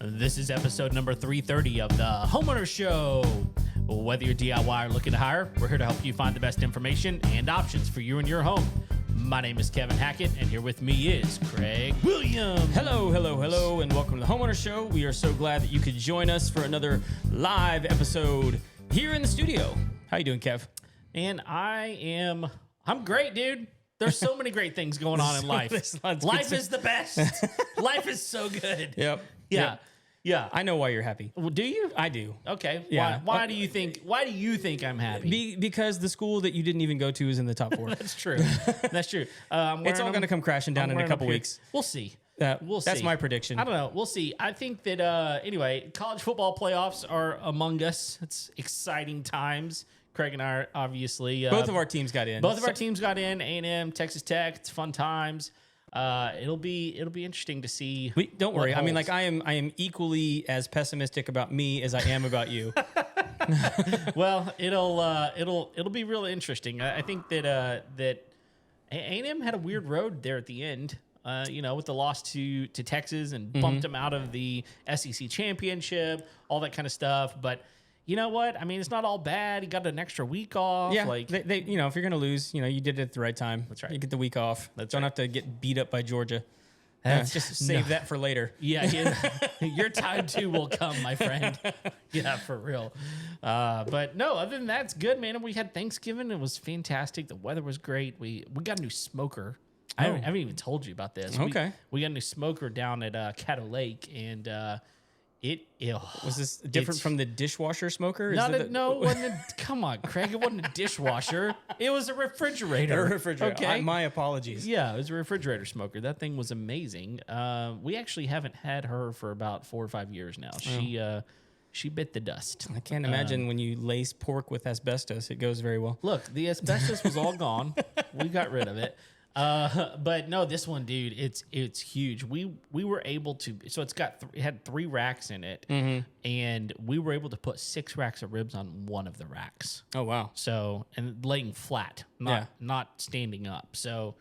This is episode number 330 of the Homeowner Show. Whether you're DIY or looking to hire, we're here to help you find the best information and options for you and your home. My name is Kevin Hackett, and here with me is Craig Williams. Hello, and welcome to the Homeowner Show. We are so glad that you could join us for another live episode here in the studio. How you doing, Kev? And I'm great, dude. There's so many great things going on in life. Life is the best. Life is so good. Yep. Yeah. Yeah. I know why you're happy. Well, do you? I do. Okay. Yeah. Why do you think I'm happy? Because the school that you didn't even go to is in the top 4. That's true. That's true. It's all going to come crashing down in a couple weeks. We'll see. We'll see. That's my prediction. I don't know. We'll see. I think that, anyway, college football playoffs are among us. It's exciting times. Craig and I are obviously... both of our teams got in. Both of our teams got in. A&M, Texas Tech. It's fun times. It'll be interesting to see. Don't worry. I mean, like I am equally as pessimistic about me as I am about you. Well, it'll be real interesting. I think that A&M had a weird road there at the end. With the loss to Texas and bumped them out of the SEC championship, all that kind of stuff. But you know what? I mean, it's not all bad. He got an extra week off. Yeah, if you're going to lose, you did it at the right time. That's right. You get the week off. Don't have to get beat up by Georgia. Just save that for later. Yeah, your time too will come, my friend. Yeah, for real. But no, other than that, it's good, man. We had Thanksgiving. It was fantastic. The weather was great. We got a new smoker. I haven't even told you about this. Okay. We got a new smoker down at Caddo Lake, and was this different from the dishwasher smoker? No, it wasn't come on, Craig. It wasn't a dishwasher. It was a refrigerator. Okay. My apologies. Yeah, it was a refrigerator smoker. That thing was amazing. We actually haven't had her for about 4 or 5 years now. She bit the dust. I can't imagine when you lace pork with asbestos, it goes very well. Look, the asbestos was all gone. We got rid of it. But no, this one, dude, it's huge. We were able to, so it had 3 racks in it, and we were able to put 6 racks of ribs on one of the racks. Oh wow! So, and laying flat, not standing up. So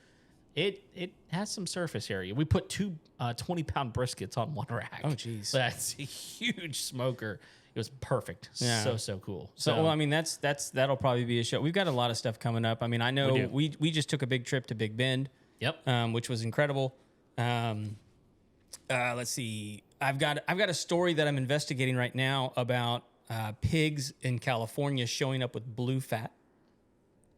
it has some surface area. We put 2 20-pound briskets on one rack. Oh geez, that's a huge smoker. It was perfect. Yeah. So cool. So well, I mean, that'll probably be a show. We've got a lot of stuff coming up. I mean, I know we just took a big trip to Big Bend. Yep. Which was incredible. Let's see. I've got a story that I'm investigating right now about pigs in California showing up with blue fat,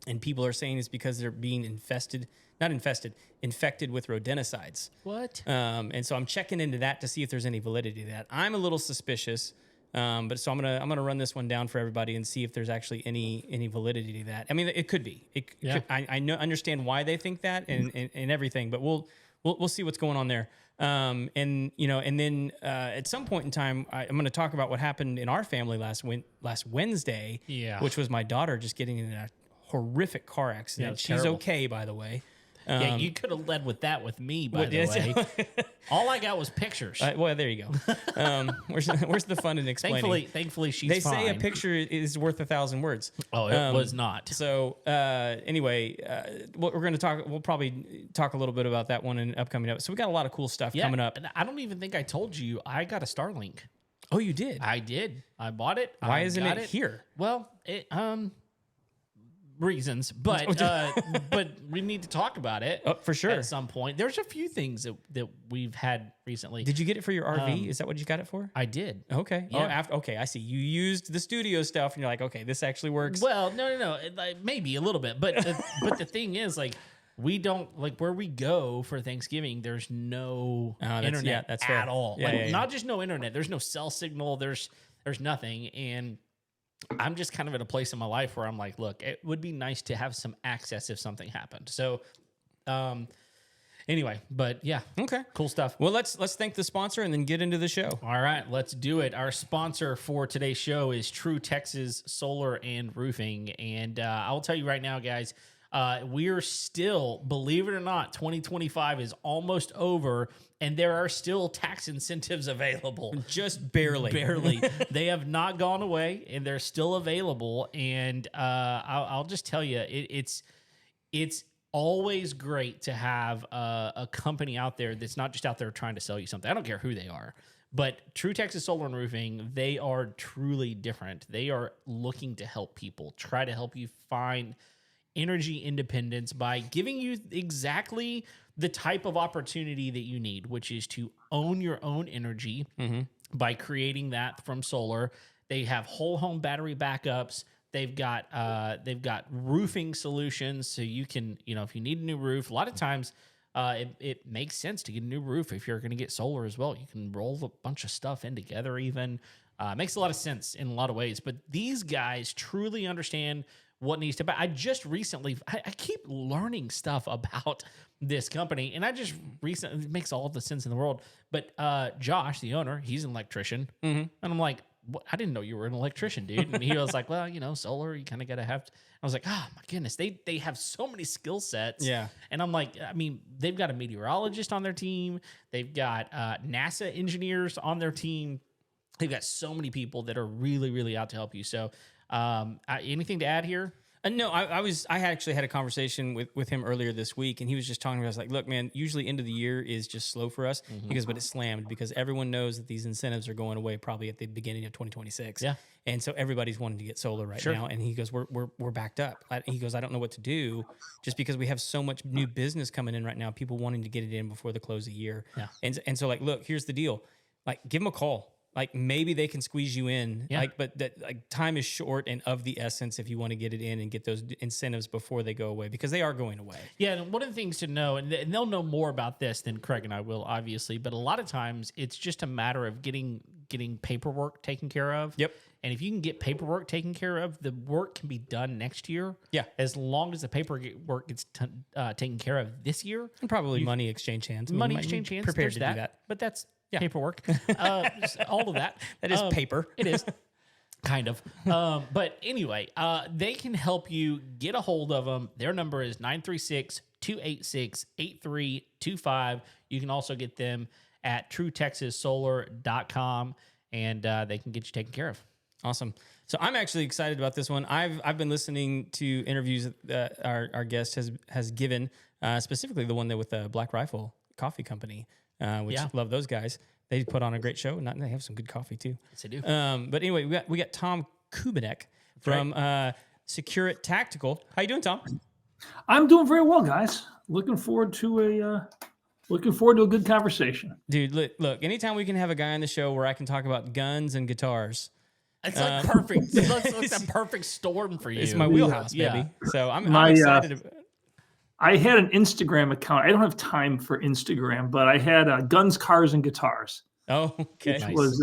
and people are saying it's because they're being infected with rodenticides. What? And so I'm checking into that to see if there's any validity to that. I'm a little suspicious. But so I'm gonna run this one down for everybody and see if there's actually any validity to that. I mean, it could be. I understand why they think that and everything, but we'll see what's going on there. And then at some point in time, I'm going to talk about what happened in our family last Wednesday. Yeah. Which was my daughter just getting in a horrific car accident. She's terrible. Okay, by the way. Yeah, you could have led with that with me, by the way. All I got was pictures. Well, there you go. Where's the fun in explaining? Thankfully, she's They fine. say a picture is worth 1,000 words. Oh, it was not. So anyway, we're going to talk. We'll probably talk a little bit about that one in upcoming episodes. So we got a lot of cool stuff coming up. And I don't even think I told you I got a Starlink. Oh, you did? I did. I bought it. Why isn't it here? Well, reasons, but we need to talk about it for sure at some point. There's a few things that we've had recently. Did you get it for your RV? Is that what you got it for? I did. Okay. Yeah. Okay. I see. You used the studio stuff, and you're like, okay, this actually works. Well, no. Maybe a little bit, but the thing is, like, we don't where we go for Thanksgiving. There's no internet at all. Not just no internet. There's no cell signal. There's nothing, and I'm just kind of at a place in my life where I'm like, look, it would be nice to have some access if something happened. So, anyway, but yeah. Okay. Cool stuff. Well, let's thank the sponsor and then get into the show. All right, let's do it. Our sponsor for today's show is True Texas Solar and Roofing. And I will tell you right now, guys, we're still, believe it or not, 2025 is almost over, and there are still tax incentives available. Just barely. Barely. They have not gone away, and they're still available. And I'll just tell you, it's always great to have a company out there that's not just out there trying to sell you something. I don't care who they are, but True Texas Solar and Roofing, they are truly different. They are looking to help people, try to help you find energy independence by giving you exactly the type of opportunity that you need, which is to own your own energy by creating that from solar. They have whole home battery backups. They've got roofing solutions, so you can, if you need a new roof, a lot of times it makes sense to get a new roof if you're going to get solar as well. You can roll a bunch of stuff in together even. Makes a lot of sense in a lot of ways. But these guys truly understand what needs to be. I just recently, I keep learning stuff about this company, and I just recently, it makes all the sense in the world. But Josh, the owner, he's an electrician, and I'm like, I didn't know you were an electrician, dude. And he was like, well, solar, you kind of got to have. I was like, oh my goodness, they have so many skill sets. Yeah. And I'm like, they've got a meteorologist on their team. They've got NASA engineers on their team. They've got so many people that are really, really out to help you. So anything to add here? No, I actually had a conversation with him earlier this week, and he was just talking to me. I was like, look, man, usually end of the year is just slow for us. He goes, but it's slammed because everyone knows that these incentives are going away probably at the beginning of 2026. Yeah. And so everybody's wanting to get solar right now. And he goes, we're backed up. He goes, I don't know what to do just because we have so much new business coming in right now, people wanting to get it in before the close of the year. Yeah. And so look, here's the deal. Give them a call. Maybe they can squeeze you in, but that time is short and of the essence if you want to get it in and get those incentives before they go away, because they are going away. Yeah, and one of the things to know, and they'll know more about this than Craig and I will, obviously, but a lot of times it's just a matter of getting paperwork taken care of. Yep. And if you can get paperwork taken care of, the work can be done next year. Yeah. As long as the paperwork gets taken care of this year. And probably money exchange hands. Exchange hands. Prepared to do that. But that's paperwork. All of that. That is paper. It is. Kind of. But anyway, they can help you. Get a hold of them. Their number is 936-286-8325. You can also get them at truetexassolar.com, and they can get you taken care of. Awesome. So I'm actually excited about this one. I've been listening to interviews that our guest has given, specifically the one there with the Black Rifle Coffee Company, which love those guys. They put on a great show, and they have some good coffee too. Yes, they do. But anyway, we got Tom Kuban from Security Tactical. How you doing, Tom? I'm doing very well, guys. Looking forward to a good conversation. Dude, look, anytime we can have a guy on the show where I can talk about guns and guitars. It's like perfect. It's a perfect storm for you. It's my wheelhouse, baby. So I'm excited. I had an Instagram account. I don't have time for Instagram, but I had Guns, Cars, and Guitars. Oh, okay. Which was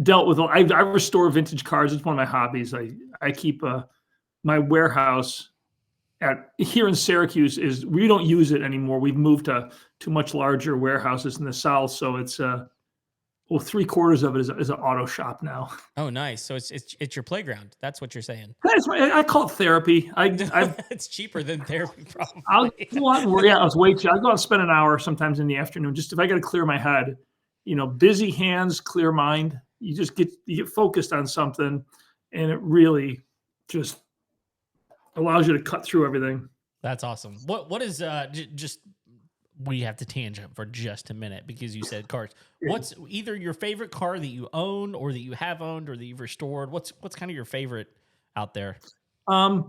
dealt with. I restore vintage cars. It's one of my hobbies. I keep my warehouse here in Syracuse we don't use it anymore. We've moved to much larger warehouses in the South, so it's 3/4 of it is an auto shop now. Oh, nice. So it's your playground. That's what you're saying. I call it therapy. It's cheaper than therapy, probably. I'll go out and work. Yeah, I was way cheap. I'll go out and spend an hour sometimes in the afternoon, just if I got to clear my head. Busy hands, clear mind. You just get focused on something, and it really just allows you to cut through everything. That's awesome. What is just. We have to tangent for just a minute because you said cars. What's either your favorite car that you own or that you have owned or that you've restored? What's kind of your favorite out there? My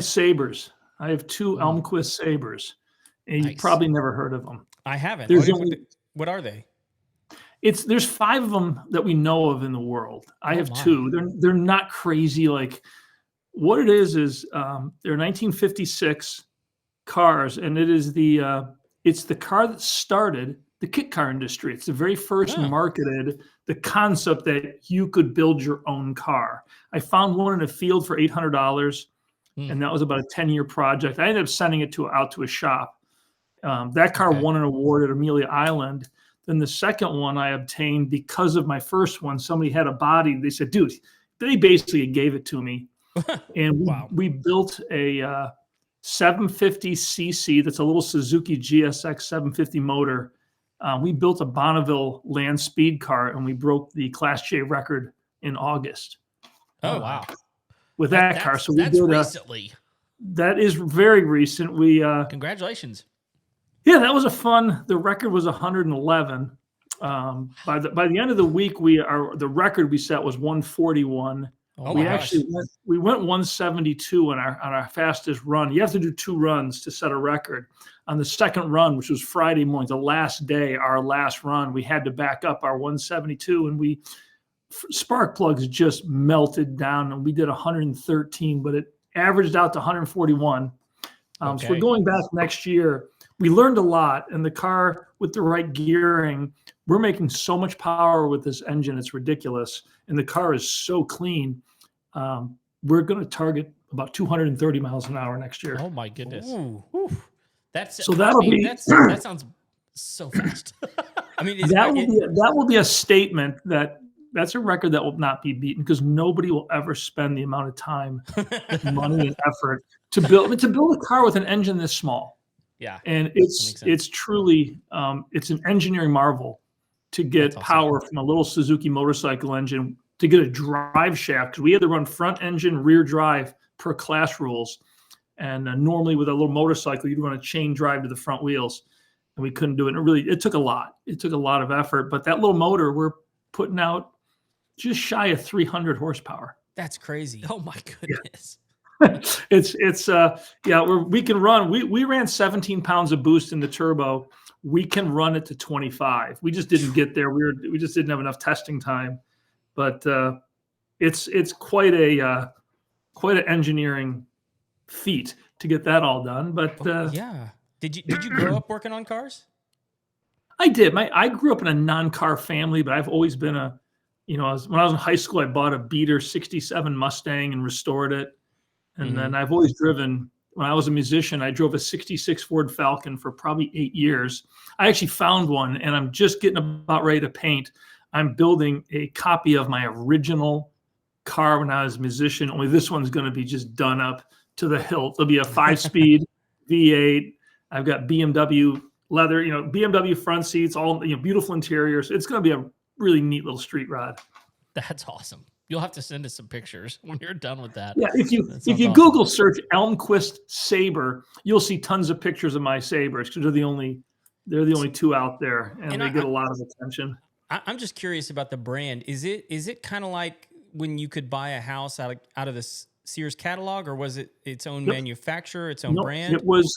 Sabres. I have two Elmquist Sabres, and you've probably never heard of them. I haven't. What are they? There's 5 of them that we know of in the world. I have 2. They're not crazy. Like what it is they're 1956 cars, and it is it's the car that started the kit car industry. It's the very first marketed the concept that you could build your own car. I found one in a field for $800, and that was about a 10-year project. I ended up sending it out to a shop. That car won an award at Amelia Island. Then the second one I obtained because of my first one. Somebody had a body. They said, dude, they basically gave it to me. And we built a 750cc. That's a little Suzuki GSX 750 motor. We built a Bonneville land speed car, and we broke the Class J record in August. Oh, wow. With that car. So that's recently. that is very recent. We congratulations. Yeah, that was the record was 111. By the end of the week, the record we set was 141. Oh we my actually gosh. went 172 on our fastest run. You have to do 2 runs to set a record. On the second run, which was Friday morning, the last day, our last run, we had to back up our 172, and spark plugs just melted down, and we did 113, but it averaged out to 141. Okay. So we're going back next year. We learned a lot, and the car with the right gearing, we're making so much power with this engine, it's ridiculous. And the car is so clean. We're going to target about 230 miles an hour next year. Oh my goodness. Ooh. That sounds so fast. I mean, that will be a statement that's a record that will not be beaten, because nobody will ever spend the amount of time, money, and effort to build a car with an engine this small. Yeah. And it's truly it's an engineering marvel to get power from a little Suzuki motorcycle engine to get a drive shaft, because we had to run front engine, rear drive per class rules. And normally with a little motorcycle, you'd run a chain drive to the front wheels, and we couldn't do it. And it took a lot. It took a lot of effort. But that little motor, we're putting out just shy of 300 horsepower. That's crazy. Oh my goodness. Yeah. We can run. We ran 17 pounds of boost in the turbo. We can run it to 25. We just didn't get there. We just didn't have enough testing time. But it's quite an engineering feat to get that all done. But yeah. Did you grow up working on cars? I did. I grew up in a non-car family, but I've always been when I was in high school, I bought a beater 67 Mustang and restored it. And then I've always driven. When I was a musician, I drove a 66 Ford Falcon for probably 8 years. I actually found one, and I'm just getting about ready to paint. I'm building a copy of my original car when I was a musician, only this one's going to be just done up to the hilt. There'll be a 5-speed V8. I've got BMW leather, BMW front seats, all beautiful interiors. It's going to be a really neat little street rod. That's awesome. You'll have to send us some pictures when you're done with that. Yeah, if you Google search Elmquist Sabre, you'll see tons of pictures of my Sabres, because they're the only 2 out there, and they get a lot of attention. I'm just curious about the brand. Is it kind of like when you could buy a house out of the Sears catalog, or was it its own manufacturer, its own brand? It was.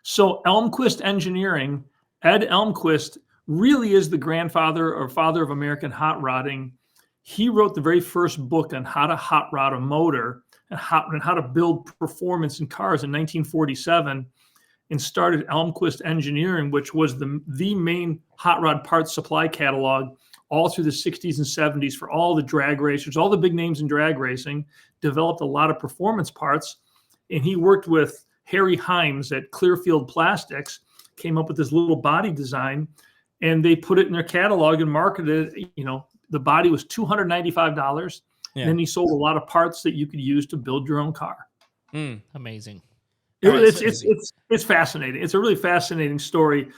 So Elmquist Engineering, Ed Elmquist, really is the grandfather or father of American hot rodding. He wrote the very first book on how to hot rod a motor and how to build performance in cars in 1947, and started Elmquist Engineering, which was the main hot rod parts supply catalog all through the 60s and 70s for all the drag racers, all the big names in drag racing. Developed a lot of performance parts, and he worked with Harry Himes at Clearfield Plastics, came up with this little body design, and they put it in their catalog and marketed it. The body was $295. Yeah. And then he sold a lot of parts that you could use to build your own car. Amazing. It's fascinating. It's a really fascinating story.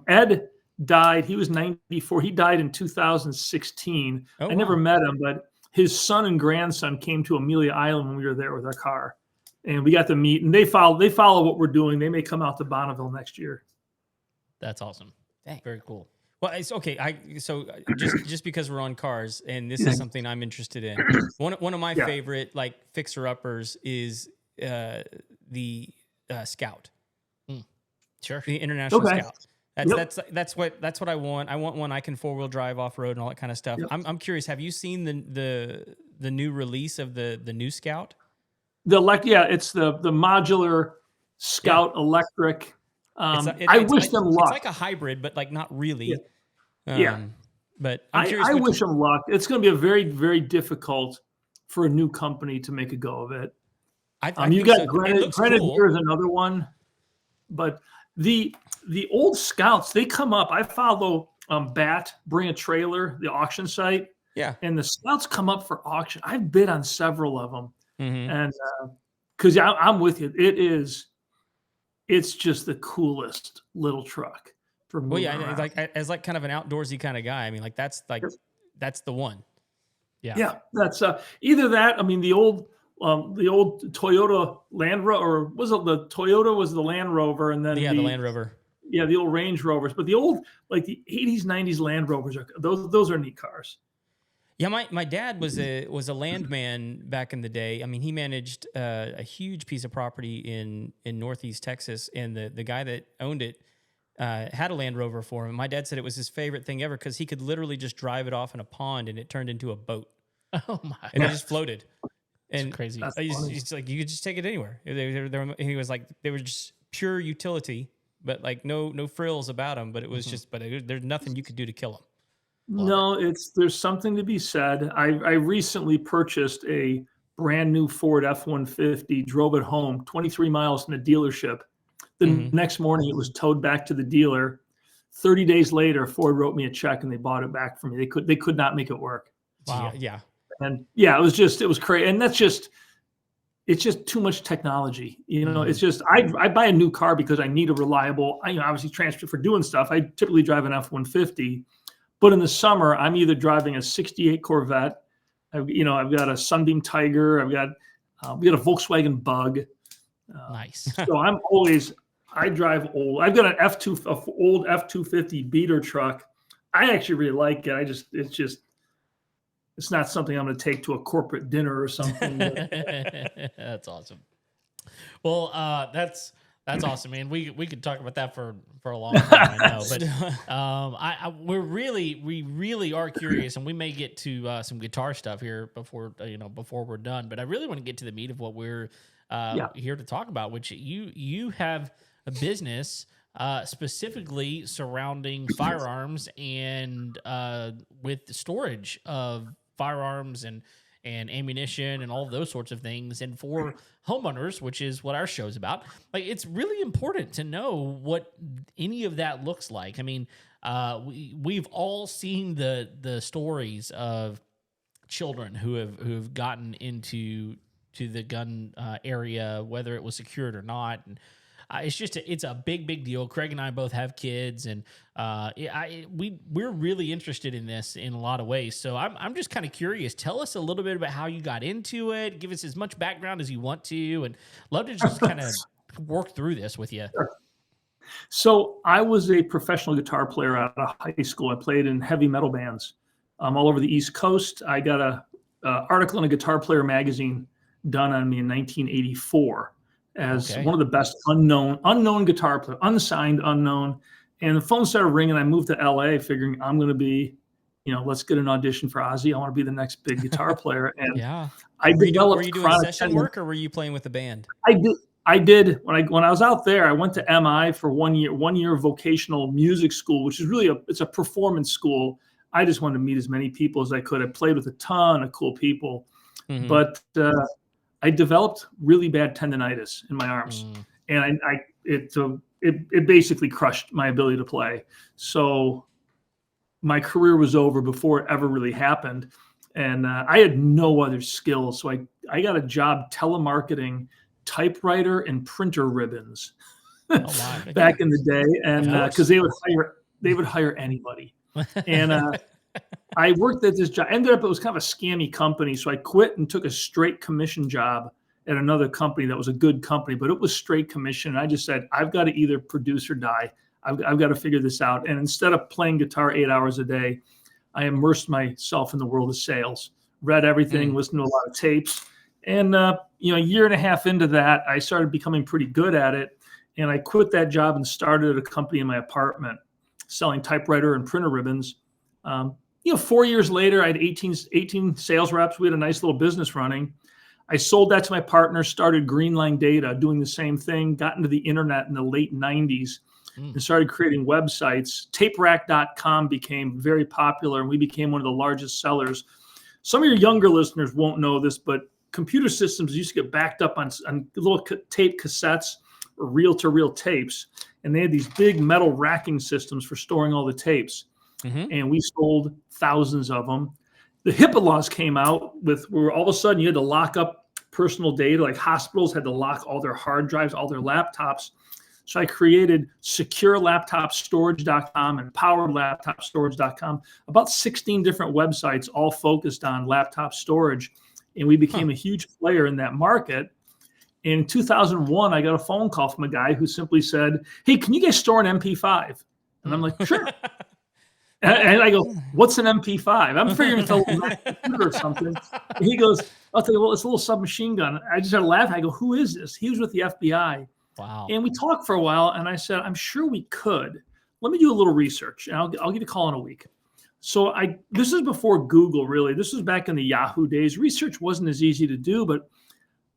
Ed died. He was 94. He died in 2016. I never met him, but his son and grandson came to Amelia Island when we were there with our car, and we got to meet. And they follow what we're doing. They may come out to Bonneville next year. That's awesome. Dang. Very cool. Well, it's okay. So just because we're on cars, and this is something I'm interested in. One of my favorite fixer uppers is the Scout. Sure. The International Scout. That's what I want. I want one I can 4-wheel drive off road and all that kind of stuff. Yep. I'm curious. Have you seen the new release of the new Scout? It's the modular Scout electric. I wish them luck. It's like a hybrid, but not really. But I wish them luck. It's going to be a very, very difficult for a new company to make a go of it. You got Grenadier is another one, but the old Scouts, they come up. I follow BAT, Bring a Trailer, the auction site. Yeah, and the Scouts come up for auction. I've bid on several of them, and because I'm with you, it's just the coolest little truck for moving around. As kind of an outdoorsy kind of guy. I mean, that's the one. Yeah. That's either that. I mean, the old the old Toyota Land Rover, or was it the Toyota was the Land Rover, and then the Land Rover. Yeah, the old Range Rovers, but the old, like the 80s, 90s Land Rovers those are neat cars. Yeah, my dad was a landman back in the day. I mean, he managed a huge piece of property in Northeast Texas, and the guy that owned it had a Land Rover for him. My dad said it was his favorite thing ever because he could literally just drive it off in a pond and it turned into a boat. Oh my! And it just floated. And it's crazy. It's like you could just take it anywhere. He was like, they were just pure utility, but like no frills about them. But it was just, there's nothing you could do to kill them. There's something to be said. I recently purchased a brand new Ford F-150, drove it home 23 miles from the dealership. The next morning it was towed back to the dealer. 30 days later, Ford wrote me a check and they bought it back for me. They could not make it work. Wow. Yeah. And yeah, it was crazy. And it's just too much technology. It's just, I buy a new car because I need a reliable, obviously transfer for doing stuff. I typically drive an F-150, but in the summer, I'm either driving a 68 Corvette. I've got a Sunbeam Tiger. we got a Volkswagen Bug. Nice. So I drive old. I've got an old F-250 beater truck. I actually really like it. It's not something I'm going to take to a corporate dinner or something. That's awesome. Well, that's awesome, man. We could talk about that for a long time, I know. But we really are curious, and we may get to some guitar stuff here before we're done. But I really want to get to the meat of what we're here to talk about, which you have a business specifically surrounding firearms and with the storage of firearms and ammunition and all of those sorts of things. And for homeowners, which is what our show's about, like, it's really important to know what any of that looks like. I mean, we've all seen the stories of children who have gotten into the gun area, whether it was secured or not. And it's a big deal. Craig and I both have kids, and we're really interested in this in a lot of ways. So I'm just kind of curious. Tell us a little bit about how you got into it. Give us as much background as you want to, and love to just kind of work through this with you. Sure. So I was a professional guitar player out of high school. I played in heavy metal bands all over the East Coast. I got a article in a Guitar Player magazine done on me in 1984. As one of the best unknown guitar player, unsigned, unknown. And the phone started ringing. I moved to LA figuring I'm going to be, let's get an audition for Ozzy. I want to be the next big guitar player. And I developed. Were you doing session work or were you playing with the band? I did. When I was out there, I went to MI for 1 year vocational music school, which is really it's a performance school. I just wanted to meet as many people as I could. I played with a ton of cool people, but I developed really bad tendonitis in my arms, and it basically crushed my ability to play. So my career was over before it ever really happened, and I had no other skills. So I got a job telemarketing typewriter and printer ribbons back in the day, and because they would hire anybody, and I worked at this job. Ended up, it was kind of a scammy company. So I quit and took a straight commission job at another company that was a good company, but it was straight commission. And I just said, I've got to either produce or die. I've got to figure this out. And instead of playing guitar 8 hours a day, I immersed myself in the world of sales, read everything, listened to a lot of tapes. And, a year and a half into that, I started becoming pretty good at it. And I quit that job and started a company in my apartment selling typewriter and printer ribbons. 4 years later, I had 18 sales reps. We had a nice little business running. I sold that to my partner, started Greenline Data, doing the same thing, got into the internet in the late 90s and started creating websites. TapeRack.com became very popular, and we became one of the largest sellers. Some of your younger listeners won't know this, but computer systems used to get backed up on little tape cassettes or reel-to-reel tapes, and they had these big metal racking systems for storing all the tapes. And we sold thousands of them. The HIPAA laws came out where all of a sudden you had to lock up personal data, like hospitals had to lock all their hard drives, all their laptops. So I created SecureLaptopStorage.com and PoweredLaptopStorage.com, about 16 different websites all focused on laptop storage. and we became a huge player in that market. In 2001, I got a phone call from a guy who simply said, "Hey, can you guys store an MP5?" And I'm like, "Sure." And I go, "What's an MP5?" I'm figuring it's a little or something. And he goes, "I'll tell you, well, it's a little submachine gun." I just started laughing. I go, "Who is this?" He was with the FBI. Wow. And we talked for a while, and I said, "I'm sure we could. Let me do a little research, and I'll give you a call in a week." So this is before Google, really. This was back in the Yahoo days. Research wasn't as easy to do, but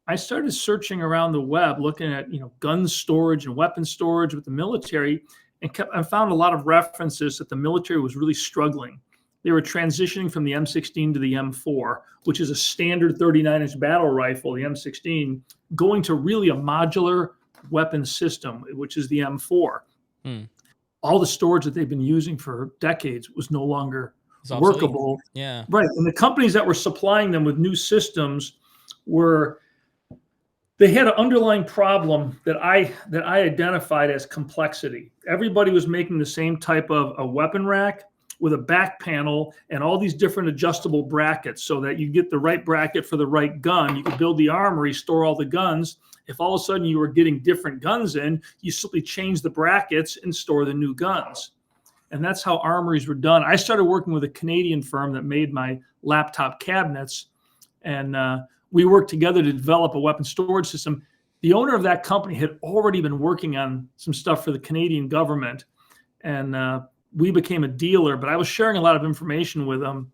I started searching around the web, looking at gun storage and weapon storage with the military, and I found a lot of references that the military was really struggling. They were transitioning from the M16 to the M4, which is a standard 39-inch battle rifle, the M16, going to really a modular weapon system, which is the M4. All the storage that they've been using for decades was no longer workable. Yeah. Right. And the companies that were supplying them with new systems they had an underlying problem that I identified as complexity. Everybody was making the same type of a weapon rack with a back panel and all these different adjustable brackets so that you get the right bracket for the right gun. You could build the armory, store all the guns. If all of a sudden you were getting different guns in, you simply change the brackets and store the new guns. And that's how armories were done. I started working with a Canadian firm that made my laptop cabinets, and we worked together to develop a weapon storage system. The owner of that company had already been working on some stuff for the Canadian government, and we became a dealer, but I was sharing a lot of information with them.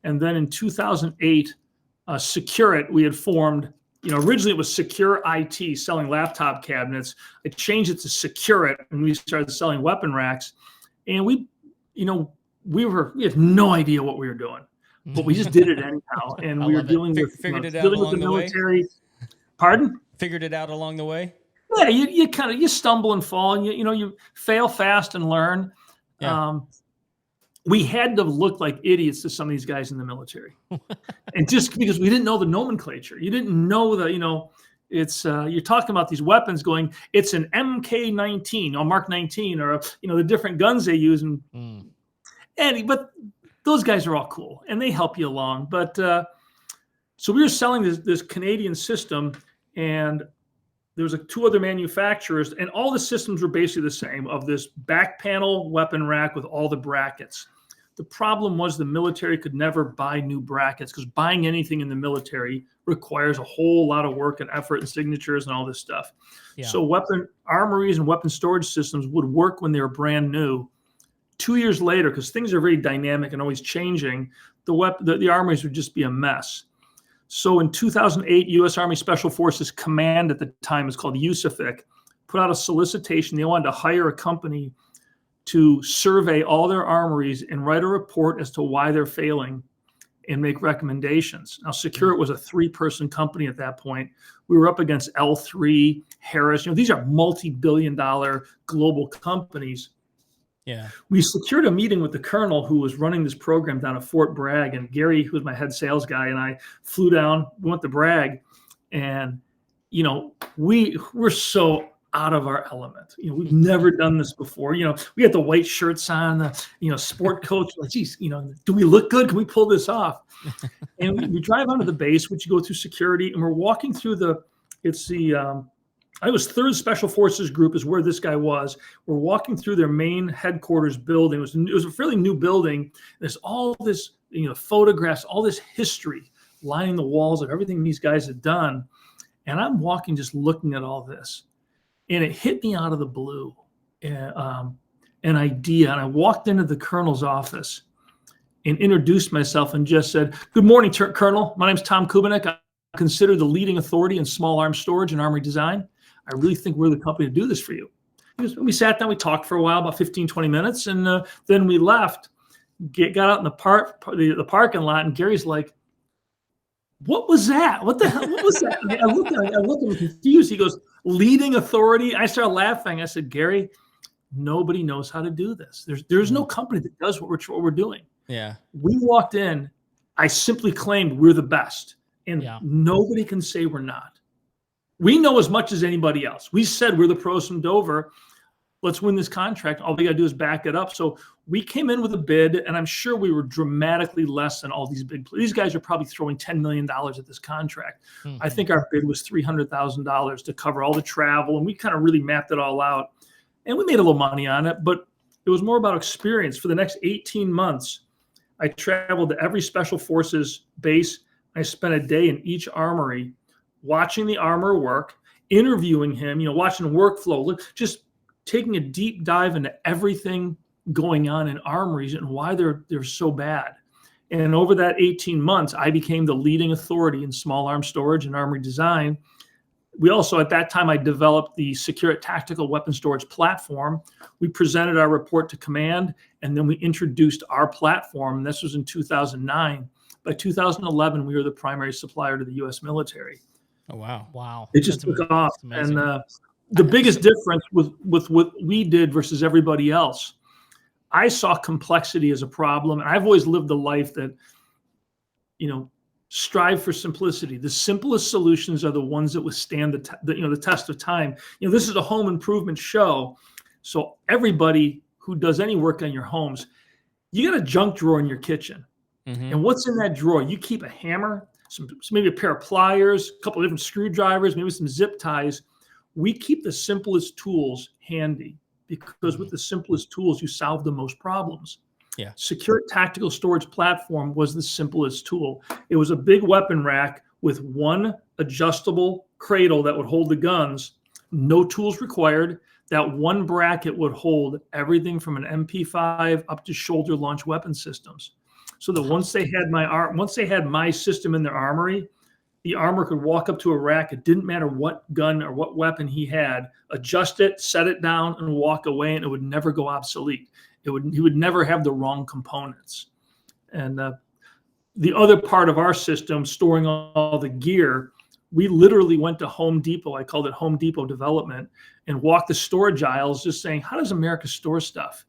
And then in 2008, Secureit, we had formed, originally it was Secure IT, selling laptop cabinets. I changed it to Secureit, and we started selling weapon racks. And we had no idea what we were doing, but we just did it anyhow. And we were dealing with the military. Pardon? Figured it out along the way? Yeah, you stumble and fall, and you fail fast and learn. Yeah. We had to look like idiots to some of these guys in the military, and just because we didn't know the nomenclature, you didn't know that it's you're talking about these weapons going, it's an MK19 or Mark 19 or the different guns they use, but those guys are all cool and they help you along. But so we were selling this Canadian system, and there was two other manufacturers, and all the systems were basically the same, of this back panel weapon rack with all the brackets. The problem was the military could never buy new brackets, because buying anything in the military requires a whole lot of work and effort and signatures and all this stuff. Yeah. So weapon armories and weapon storage systems would work when they were brand new. 2 years later, because things are very dynamic and always changing, the armories would just be a mess. So in 2008, U.S. Army Special Forces Command at the time, is called USAFIC, put out a solicitation. They wanted to hire a company to survey all their armories and write a report as to why they're failing and make recommendations. Now, Secureit was a 3-person company at that point. We were up against L3, Harris. These are multi-billion-dollar global companies. Yeah. We secured a meeting with the colonel who was running this program down at Fort Bragg, and Gary, who was my head sales guy, and I flew down, we went to Bragg, and we're so out of our element. We've never done this before. We had the white shirts on, the sport coats. Like, geez, do we look good? Can we pull this off? And we drive onto the base, which you go through security, and we're walking through I was 3rd Special Forces Group is where this guy was. We're walking through their main headquarters building. It was a fairly new building. There's all this, photographs, all this history lining the walls of everything these guys had done. And I'm walking, just looking at all this. And it hit me out of the blue, an idea. And I walked into the colonel's office and introduced myself and just said, "Good morning, Colonel. My name's Tom Kuban. I'm considered the leading authority in small arms storage and armory design. I really think we're the company to do this for you." We sat down, we talked for a while, about 15, 20 minutes, and then we left, got out in the parking lot, and Gary's like, "What was that? What the hell? What was that?" I looked at him confused. He goes, "Leading authority." I started laughing. I said, "Gary, nobody knows how to do this. There's no company that does what we're doing." Yeah. We walked in. I simply claimed we're the best, and nobody can say we're not. We know as much as anybody else. We said we're the pros from Dover. let's win this contract. All we got to do is back it up. So we came in with a bid, and I'm sure we were dramatically less than all these these guys are probably throwing $10 million at this contract. I think our bid was $300,000 to cover all the travel, and we kind of really mapped it all out. And we made a little money on it, but it was more about experience. For the next 18 months, I traveled to every Special Forces base. I spent a day in each armory watching the armor work, interviewing him, watching workflow, just taking a deep dive into everything going on in armories and why they're so bad. And over that 18 months, I became the leading authority in small arms storage and armory design. We also, at that time, I developed the Secure Tactical Weapon Storage platform. We presented our report to command, and then we introduced our platform. This was in 2009. By 2011, we were the primary supplier to the U.S. military. Oh, wow. Wow. It just took off. And the biggest difference with what we did versus everybody else, I saw complexity as a problem. And I've always lived a life that, strive for simplicity. The simplest solutions are the ones that withstand the test of time. This is a home improvement show. So everybody who does any work on your homes, you got a junk drawer in your kitchen. And what's in that drawer? You keep a hammer, maybe a pair of pliers, a couple of different screwdrivers, maybe some zip ties. We keep the simplest tools handy because with the simplest tools, you solve the most problems. Yeah. Secure Tactical Storage platform was the simplest tool. It was a big weapon rack with one adjustable cradle that would hold the guns, no tools required. That one bracket would hold everything from an MP5 up to shoulder launch weapon systems. So that once they had my system in their armory, the armor could walk up to a rack. It didn't matter what gun or what weapon he had, adjust it, set it down, and walk away, and it would never go obsolete. He would never have the wrong components. And the other part of our system, storing all the gear, we literally went to Home Depot. I called it Home Depot development, and walked the storage aisles just saying, how does America store stuff?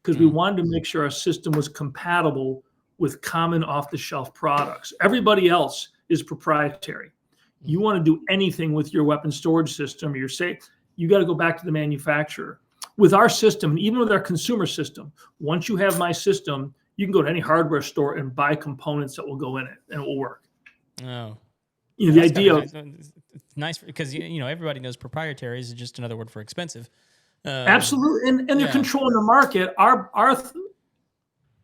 Because we wanted to make sure our system was compatible with common off-the-shelf products. Everybody else is proprietary. You want to do anything with your weapon storage system or your safe, you got to go back to the manufacturer. With our system, and even with our consumer system, once you have my system, you can go to any hardware store and buy components that will go in it, and it will work. Oh, the idea it's nice because everybody knows proprietary is just another word for expensive. Absolutely, and they're controlling the market.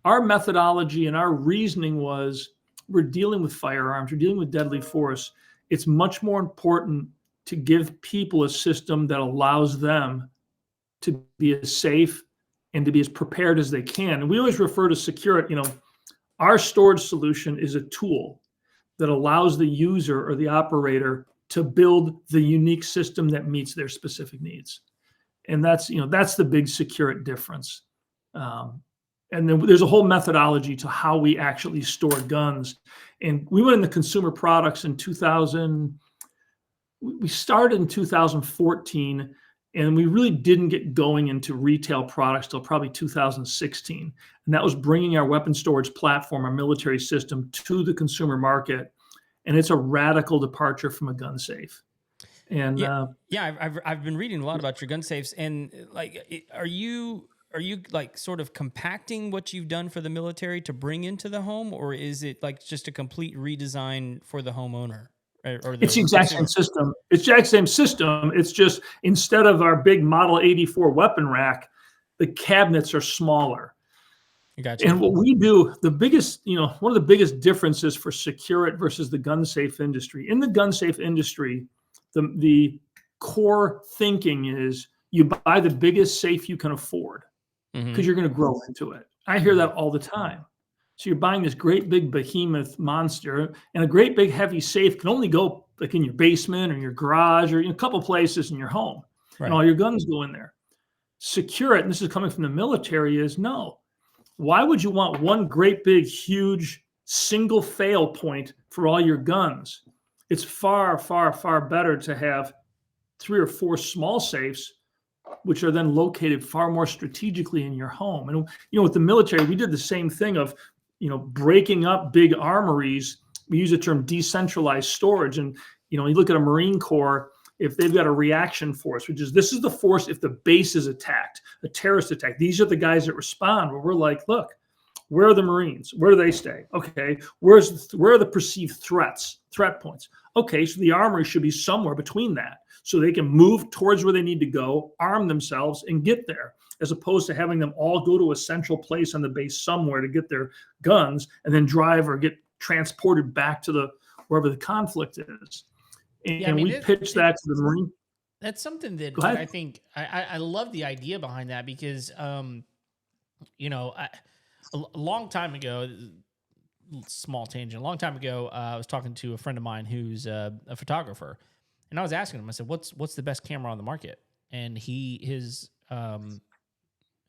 Our methodology and our reasoning was, we're dealing with firearms, we're dealing with deadly force. It's much more important to give people a system that allows them to be as safe and to be as prepared as they can. And we always refer to Secure. Our storage solution is a tool that allows the user or the operator to build the unique system that meets their specific needs. And that's the big Secure difference. And then there's a whole methodology to how we actually store guns. And we went into consumer products in 2000. We started in 2014, and we really didn't get going into retail products till probably 2016. And that was bringing our weapon storage platform, our military system, to the consumer market. And it's a radical departure from a gun safe. And I've been reading a lot about your gun safes, and are you like sort of compacting what you've done for the military to bring into the home, or is it like just a complete redesign for the homeowner? It's the exact same system. It's the exact same system. It's just, instead of our big Model 84 weapon rack, the cabinets are smaller. Gotcha. And what we do, the biggest, one of the biggest differences for Secure versus the gun safe industry. In the gun safe industry, the core thinking is you buy the biggest safe you can afford because you're going to grow into it. I hear that all the time. So you're buying this great big behemoth monster, and a great big heavy safe can only go like in your basement or your garage or in a couple places in your home. Right. And all your guns go in there. Secure it, and this is coming from the military, is no. Why would you want one great big huge single fail point for all your guns? It's far, far, far better to have 3 or 4 small safes, which are then located far more strategically in your home. And with the military, we did the same thing of breaking up big armories. We use the term decentralized storage. And you look at a Marine Corps, if they've got a reaction force, which is this is the force if the base is attacked, a terrorist attack. These are the guys that respond. Where we're like, look, where are the Marines? Where do they stay? Okay, where are the perceived threat points? Okay, so the armory should be somewhere between that, so they can move towards where they need to go, arm themselves, and get there, as opposed to having them all go to a central place on the base somewhere to get their guns and then drive or get transported back to wherever the conflict is. And we pitch that to the Marine. That's something that I think I love the idea behind that, because you know, a long time ago, small tangent, a long time ago, I was talking to a friend of mine who's a photographer, and I was asking him, I said, what's the best camera on the market? And his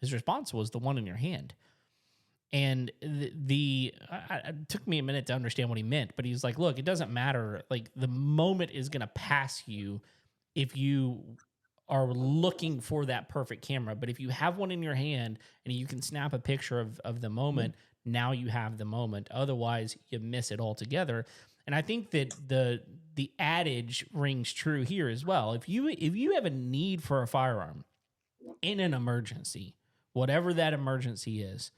response was the one in your hand. And it took me a minute to understand what he meant, but he's like, look, it doesn't matter. Like, the moment is going to pass you if you are looking for that perfect camera. But if you have one in your hand and you can snap a picture of the moment, now you have the moment. Otherwise, you miss it altogether. And I think that the adage rings true here as well. If you have a need for a firearm in an emergency, whatever that emergency is,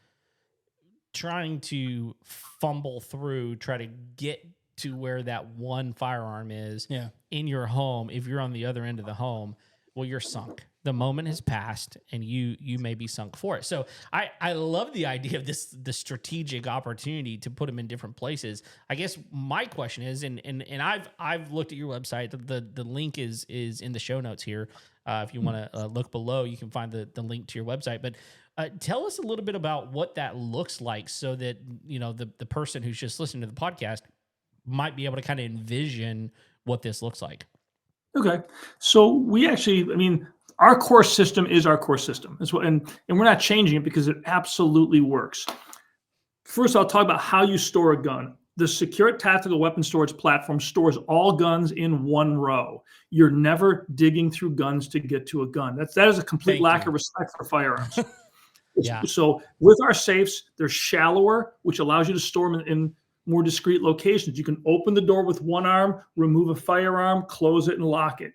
trying to fumble through, try to get to where that one firearm is in your home, if you're on the other end of the home, well, you're sunk. The moment has passed, and you may be sunk for it. So I love the idea of the strategic opportunity to put them in different places. I guess my question is, and I've looked at your website. The link is in the show notes here. If you want to look below, you can find the link to your website. But tell us a little bit about what that looks like, so that, you know, the person who's just listening to the podcast might be able to kind of envision what this looks like. Okay. So we actually, I mean, our core system is our core system. And we're not changing it because it absolutely works. First, I'll talk about how you store a gun. The Secure Tactical Weapon Storage Platform stores all guns in one row. You're never digging through guns to get to a gun. That is a complete lack of respect for firearms. So with our safes, they're shallower, which allows you to store them in more discrete locations. You can open the door with one arm, remove a firearm, close it, and lock it.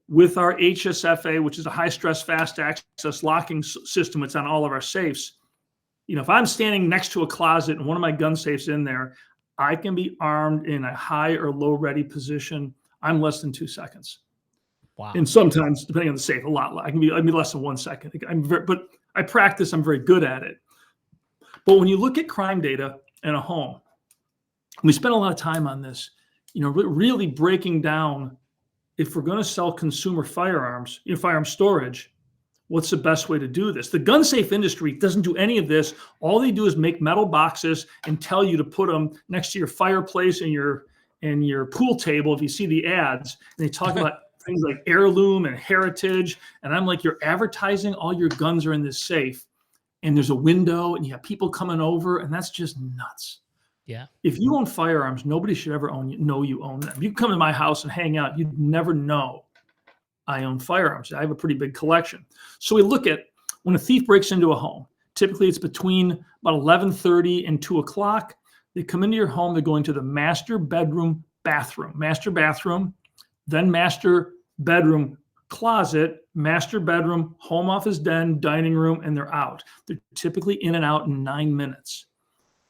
With our HSFA, which is a high-stress, fast-access locking system, it's on all of our safes. You know, if I'm standing next to a closet and one of my gun safes in there, I can be armed in a high or low-ready position. I'm less than 2 seconds. Wow. And sometimes, depending on the safe, a lot. I can be less than 1 second. But I practice. I'm very good at it. But when you look at crime data in a home, we spend a lot of time on this, you know, really breaking down, if we're going to sell consumer firearms, firearm storage, what's the best way to do this? The gun safe industry doesn't do any of this. All they do is make metal boxes and tell you to put them next to your fireplace and your pool table. If you see the ads, and they talk about things like heirloom and heritage. And I'm like, you're advertising all your guns are in this safe, and there's a window and you have people coming over, and that's just nuts. Yeah. If you own firearms, nobody should ever know you own them. You come to my house and hang out, you'd never know I own firearms. I have a pretty big collection. So we look at when a thief breaks into a home. Typically, it's between about 11:30 and 2 o'clock. They come into your home. They're going to the master bedroom, then master bedroom closet, master bedroom, home office den, dining room, and they're out. They're typically in and out in 9 minutes.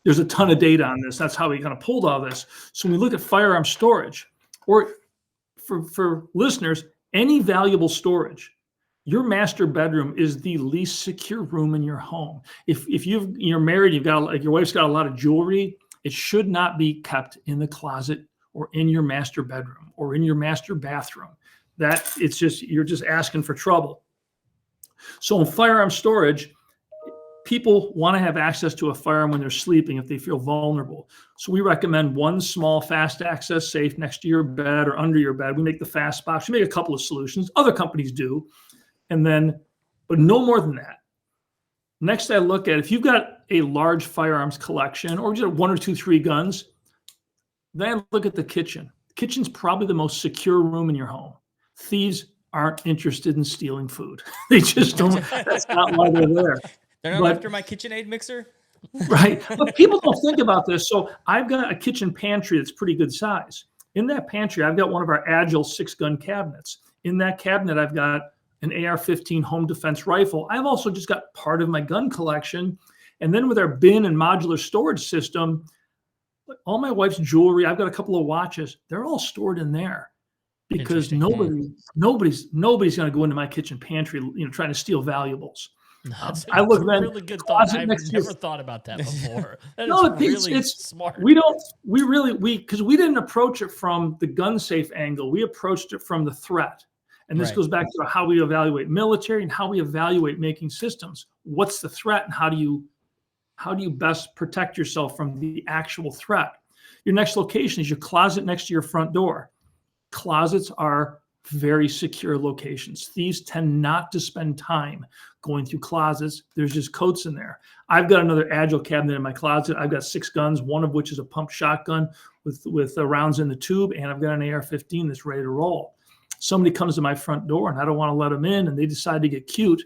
There's a ton of data on this. That's how we kind of pulled all this. So when we look at firearm storage, or for listeners, any valuable storage, your master bedroom is the least secure room in your home. If you're married, your wife's got a lot of jewelry, it should not be kept in the closet or in your master bedroom or in your master bathroom. You're just asking for trouble. So in firearm storage, people want to have access to a firearm when they're sleeping if they feel vulnerable. So we recommend one small fast access safe next to your bed or under your bed. We make the fast box. We make a couple of solutions. Other companies do. But no more than that. Next, I look at if you've got a large firearms collection or just 1 or 2, 3 guns, then I look at the kitchen. The kitchen's probably the most secure room in your home. Thieves aren't interested in stealing food. They just don't. That's not why they're there. They're not after my KitchenAid mixer? Right. But people don't think about this. So I've got a kitchen pantry that's pretty good size. In that pantry, I've got one of our Agile 6-gun cabinets. In that cabinet, I've got an AR-15 home defense rifle. I've also just got part of my gun collection. And then with our bin and modular storage system, all my wife's jewelry, I've got a couple of watches, they're all stored in there because nobody's going to go into my kitchen pantry, trying to steal valuables. I look at really good thought. I've never thought about that before. That no, is really smart. Because we didn't approach it from the gun safe angle. We approached it from the threat. And this goes back to how we evaluate military and how we evaluate making systems. What's the threat and how do you best protect yourself from the actual threat? Your next location is your closet next to your front door. Closets are very secure locations. Thieves tend not to spend time going through closets. There's just coats in there. I've got another Agile cabinet in my closet. I've got 6 guns, one of which is a pump shotgun with rounds in the tube, and I've got an AR-15 that's ready to roll. Somebody comes to my front door and I don't want to let them in and they decide to get cute,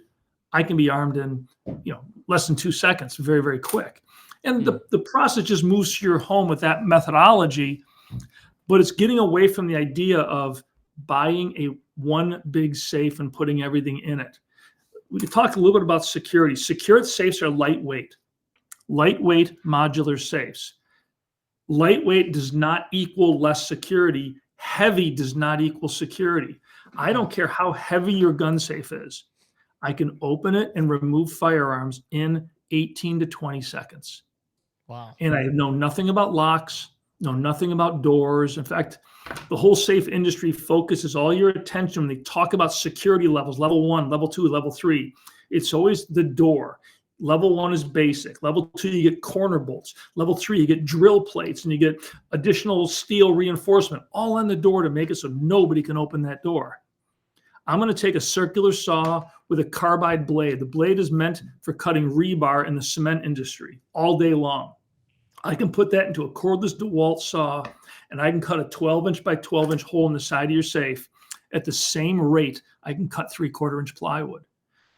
I can be armed in less than 2 seconds, very, very quick. And the process just moves to your home with that methodology, but it's getting away from the idea of buying a one big safe and putting everything in it. We talked a little bit about security. Secured safes are lightweight modular safes. Lightweight does not equal less security. Heavy does not equal security. I don't care how heavy your gun safe is. I can open it and remove firearms in 18 to 20 seconds. Wow. And I know nothing about locks, know nothing about doors. In fact, the whole safe industry focuses all your attention when they talk about security levels, level 1, level 2, level 3. It's always the door. Level 1 is basic. Level 2, you get corner bolts. Level 3, you get drill plates and you get additional steel reinforcement all on the door to make it so nobody can open that door. I'm going to take a circular saw with a carbide blade. The blade is meant for cutting rebar in the cement industry all day long. I can put that into a cordless DeWalt saw and I can cut a 12-inch by 12-inch hole in the side of your safe at the same rate I can cut 3/4-inch plywood.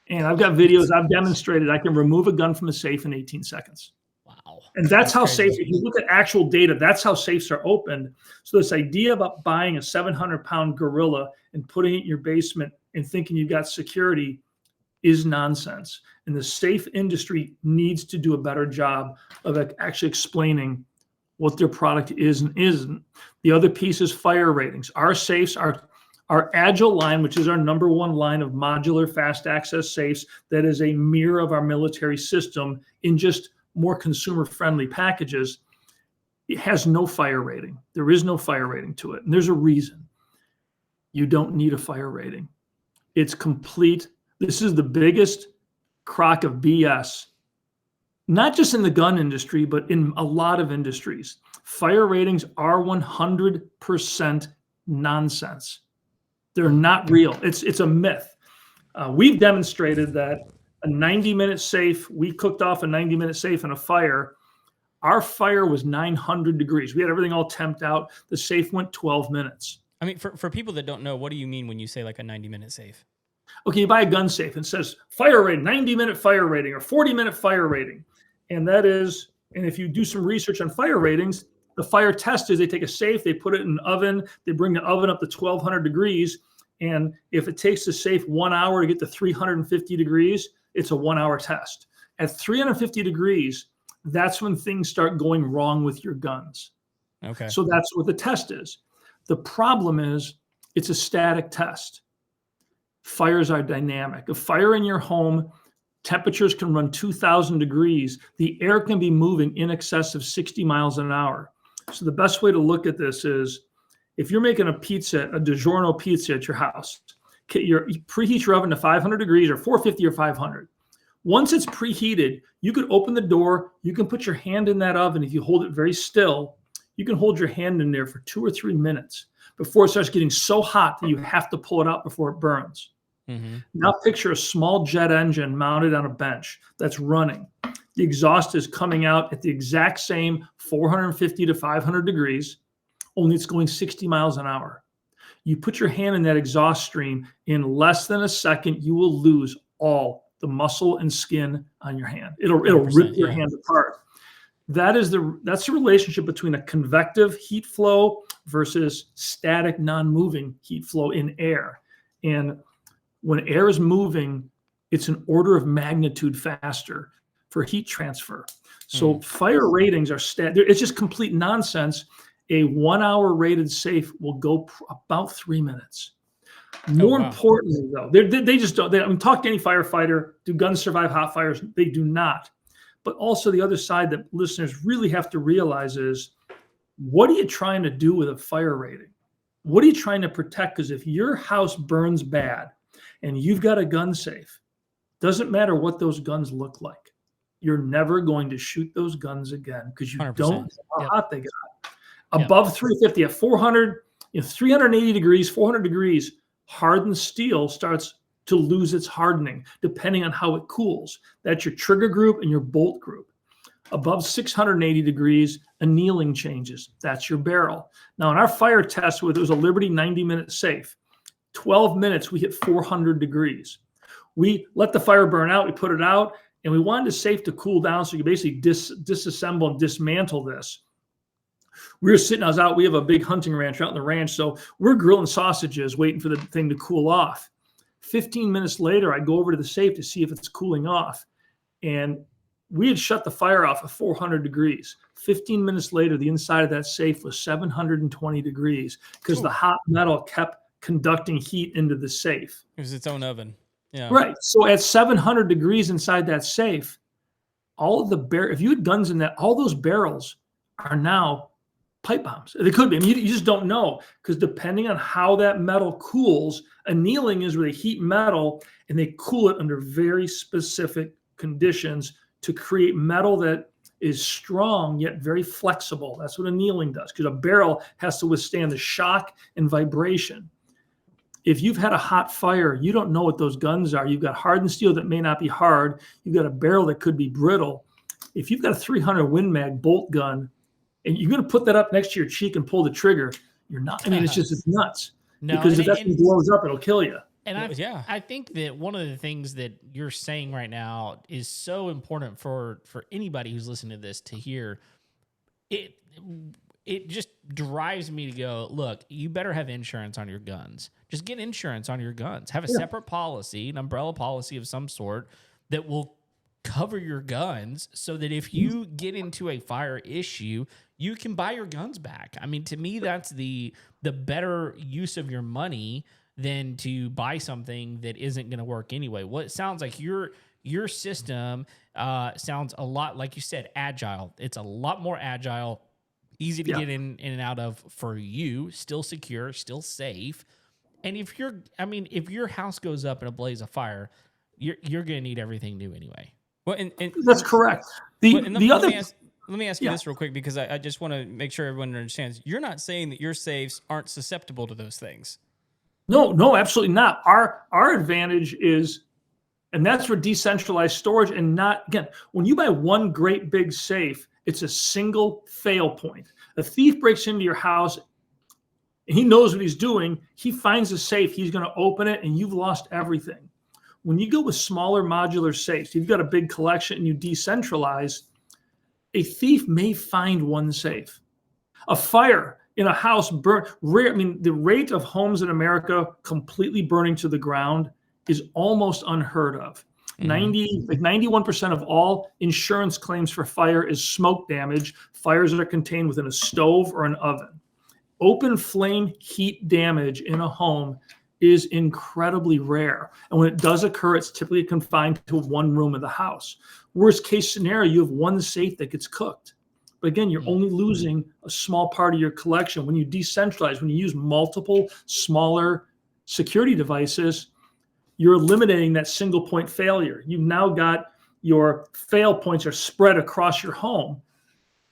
And I've got videos, I've demonstrated I can remove a gun from a safe in 18 seconds. Wow. And that's how safe, if you look at actual data, that's how safes are opened. So this idea about buying a 700-pound gorilla and putting it in your basement and thinking you've got security is nonsense. And the safe industry needs to do a better job of actually explaining what their product is and isn't. The other piece is fire ratings. Our safes are our Agile line, which is our #1 line of modular fast access safes, that is a mirror of our military system in just more consumer-friendly packages. It has no fire rating. There is no fire rating to it. And there's a reason. You don't need a fire rating. It's complete. This is the biggest crock of BS, not just in the gun industry, but in a lot of industries. Fire ratings are 100% nonsense. They're not real. It's a myth. We've demonstrated that a 90-minute safe, we cooked off a 90-minute safe in a fire. Our fire was 900 degrees. We had everything all temped out. The safe went 12 minutes. I mean, for people that don't know, what do you mean when you say like a 90-minute safe? Okay, you buy a gun safe and it says fire rating, 90-minute fire rating or 40-minute fire rating. And that is, and if you do some research on fire ratings, the fire test is they take a safe, they put it in an oven, they bring the oven up to 1200 degrees. And if it takes the safe 1 hour to get to 350 degrees, it's a 1-hour test. At 350 degrees, that's when things start going wrong with your guns. Okay. So that's what the test is. The problem is it's a static test. Fires are dynamic. A fire in your home, temperatures can run 2000 degrees. The air can be moving in excess of 60 miles an hour. So the best way to look at this is if you're making a pizza, a DiGiorno pizza at your house, you preheat your oven to 500 degrees or 450 or 500. Once it's preheated, you can open the door, you can put your hand in that oven. If you hold it very still, you can hold your hand in there for 2 or 3 minutes before it starts getting so hot that you have to pull it out before it burns. Mm-hmm. Now picture a small jet engine mounted on a bench that's running. The exhaust is coming out at the exact same 450 to 500 degrees, only it's going 60 miles an hour. You put your hand in that exhaust stream, in less than a second, you will lose all the muscle and skin on your hand. It'll rip your hand apart. That's the relationship between a convective heat flow versus static, non-moving heat flow in air. And when air is moving, it's an order of magnitude faster for heat transfer. So fire ratings are it's just complete nonsense. A 1 hour rated safe will go about 3 minutes. More importantly, though, they just don't. I mean, talk to any firefighter. Do guns survive hot fires? They do not. But also the other side that listeners really have to realize is, what are you trying to do with a fire rating? What are you trying to protect? Because if your house burns bad and you've got a gun safe, doesn't matter what those guns look like. You're never going to shoot those guns again because you 100%. Don't know how hot they got. Above 350 at 400, 380 degrees, 400 degrees, hardened steel starts to lose its hardening depending on how it cools. That's your trigger group and your bolt group. Above 680 degrees, annealing changes. That's your barrel. Now, in our fire test, it was a Liberty 90-minute safe. 12 minutes, we hit 400 degrees. We let the fire burn out. We put it out, and we wanted the safe to cool down so you could basically disassemble and dismantle this. We were sitting, I was out, we have a big hunting ranch out in the ranch, so we're grilling sausages, waiting for the thing to cool off. 15 minutes later, I go over to the safe to see if it's cooling off. And we had shut the fire off at 400 degrees. 15 minutes later, the inside of that safe was 720 degrees because the hot metal kept conducting heat into the safe. It was its own oven. Yeah. Right. So at 700 degrees inside that safe, all of the if you had guns in that, all those barrels are now pipe bombs. They could be. I mean, you just don't know because depending on how that metal cools, annealing is where they heat metal and they cool it under very specific conditions to create metal that is strong yet very flexible. That's what annealing does because a barrel has to withstand the shock and vibration. If you've had a hot fire, you don't know what those guns are. You've got hardened steel that may not be hard. You've got a barrel that could be brittle. If you've got a 300 Win Mag bolt gun and you're going to put that up next to your cheek and pull the trigger, you're not. I mean, it's nuts. No, because if that thing blows up, it'll kill you. And I think that one of the things that you're saying right now is so important for anybody who's listening to this to hear. It just drives me to go, look, you better have insurance on your guns. Just get insurance on your guns. Have a separate policy, an umbrella policy of some sort that will cover your guns so that if you get into a fire issue, you can buy your guns back. I mean, to me, that's the better use of your money than to buy something that isn't going to work anyway. What sounds like your system sounds a lot, like you said, agile. It's a lot more agile, easy to get in and out of for you, still secure, still safe. And if your house goes up in a blaze of fire, you're going to need everything new anyway. Well, and that's correct. Let me ask you this real quick because I just want to make sure everyone understands. You're not saying that your safes aren't susceptible to those things. No, absolutely not. Our advantage is, and that's for decentralized storage and not, again, when you buy one great big safe, it's a single fail point. A thief breaks into your house and he knows what he's doing. He finds a safe, he's going to open it and you've lost everything. When you go with smaller modular safes, you've got a big collection and you decentralize, a thief may find one safe. A fire in a house burn, the rate of homes in America completely burning to the ground is almost unheard of. 91% of all insurance claims for fire is smoke damage. Fires that are contained within a stove or an oven. Open flame heat damage in a home is incredibly rare. And when it does occur, it's typically confined to one room of the house. Worst case scenario, you have one safe that gets cooked. But again, you're only losing a small part of your collection. When you decentralize, when you use multiple smaller security devices, you're eliminating that single point failure. You've now got your fail points are spread across your home.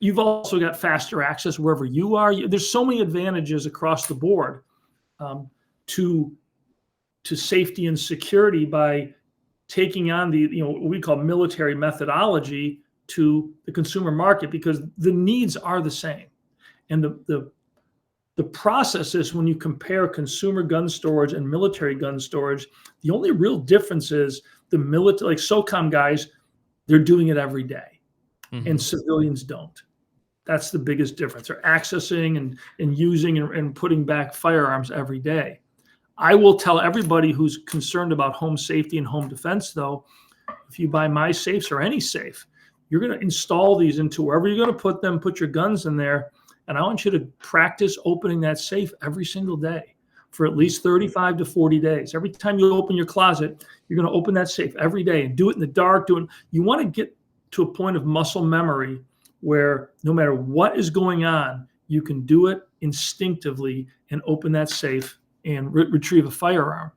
You've also got faster access wherever you are. There's so many advantages across the board to safety and security by taking on what we call military methodology to the consumer market because the needs are the same. And the process is when you compare consumer gun storage and military gun storage, the only real difference is the military, like SOCOM guys, they're doing it every day and civilians don't. That's the biggest difference. They're accessing and using and putting back firearms every day. I will tell everybody who's concerned about home safety and home defense, though, if you buy my safes or any safe, you're going to install these into wherever you're going to put them, put your guns in there. And I want you to practice opening that safe every single day for at least 35 to 40 days. Every time you open your closet, you're going to open that safe every day and do it in the dark. You want to get to a point of muscle memory where no matter what is going on, you can do it instinctively and open that safe and retrieve a firearm.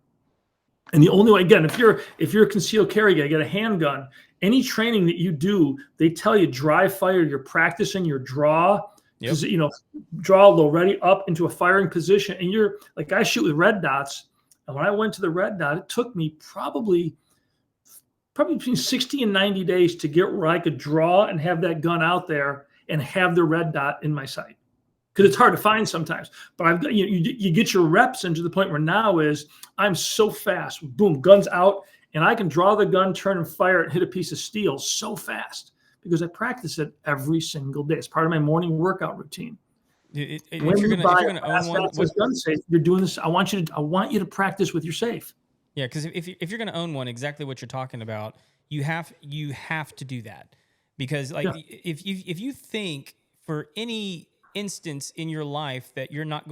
And the only way, again, if you're a concealed carry guy, get a handgun, any training that you do, they tell you dry fire, you're practicing your draw, because draw low, ready up into a firing position. And you're like, I shoot with red dots. And when I went to the red dot, it took me probably between 60 and 90 days to get where I could draw and have that gun out there and have the red dot in my sight. Because it's hard to find sometimes, but I've got you get your reps into the point where now is I'm so fast, boom, guns out, and I can draw the gun, turn and fire it, and hit a piece of steel so fast because I practice it every single day. It's part of my morning workout routine. If you're going to own one, gun safe, you're doing this. I want you to practice with your safe. Yeah, because if you're going to own one, exactly what you're talking about, you have to do that because if you think for any instance in your life that there's not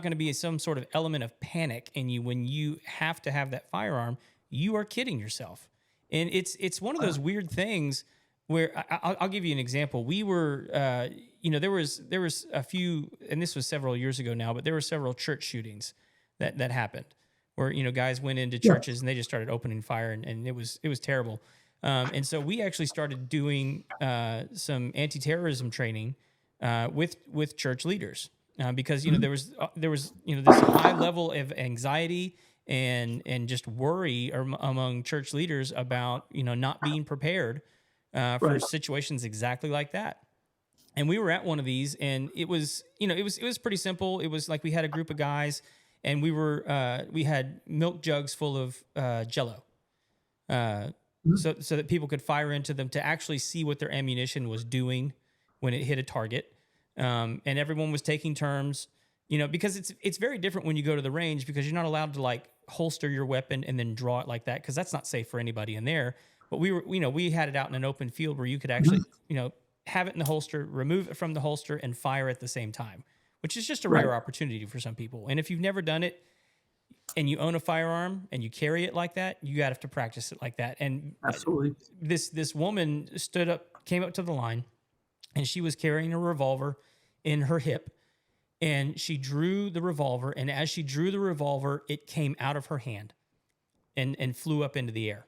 going to be some sort of element of panic in you when you have to have that firearm, you are kidding yourself. And it's one of those weird things where I'll give you an example. We were, there was a few, and this was several years ago now, but there were several church shootings that happened where, guys went into churches and they just started opening fire and it was terrible. And so we actually started doing some anti-terrorism training with church leaders because there was this high level of anxiety and just worry among church leaders about not being prepared for situations exactly like that. And we were at one of these, and it was pretty simple. It was like we had a group of guys, and we had milk jugs full of Jell-O, so that people could fire into them to actually see what their ammunition was doing when it hit a target. And everyone was taking turns, because it's very different when you go to the range because you're not allowed to like holster your weapon and then draw it like that because that's not safe for anybody in there. But we had it out in an open field where you could actually, have it in the holster, remove it from the holster, and fire at the same time, which is just a rare opportunity for some people. And if you've never done it and you own a firearm and you carry it like that, you have to practice it like that. And absolutely, this woman came up to the line, and she was carrying a revolver in her hip, and she drew the revolver. And as she drew the revolver, it came out of her hand and flew up into the air.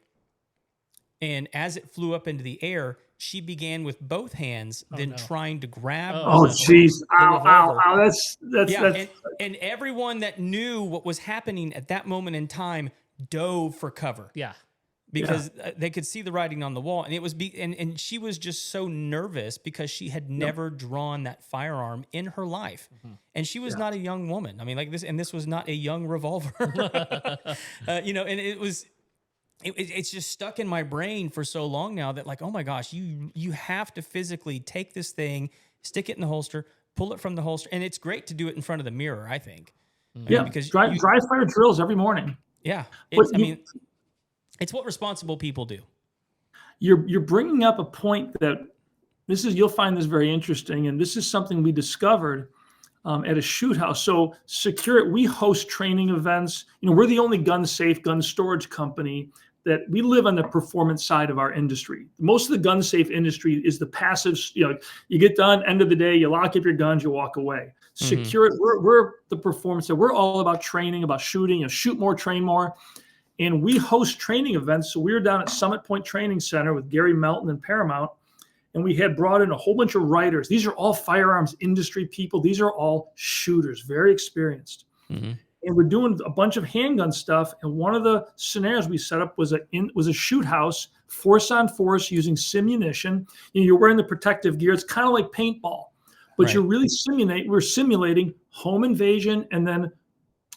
And as it flew up into the air, she began with both hands, trying to grab. Oh, jeez! Ow! That's. And everyone that knew what was happening at that moment in time dove for cover. Yeah. Because they could see the writing on the wall, and it was and she was just so nervous because she had never drawn that firearm in her life, and she was not a young woman. I mean, like this, and this was not a young revolver, and it was. It's just stuck in my brain for so long now that like, oh my gosh, you have to physically take this thing, stick it in the holster, pull it from the holster, and it's great to do it in front of the mirror. I think, because dry fire drills every morning. Yeah, it's what responsible people do. You're bringing up a point that you'll find this very interesting, and this is something we discovered at a shoot house. So we host training events. We're the only gun safe gun storage company that we live on the performance side of our industry. Most of the gun safe industry is the passive, you get done, end of the day, you lock up your guns, you walk away. Secure, we're the performance. So we're all about training, about shooting, shoot more, train more. And we host training events. So we were down at Summit Point Training Center with Gary Melton and Paramount, and we had brought in a whole bunch of writers. These are all firearms industry people. These are all shooters, very experienced. And we're doing a bunch of handgun stuff. And one of the scenarios we set up was a shoot house, force on force using simunition. You're wearing the protective gear. It's kind of like paintball, but you're really we're simulating home invasion and then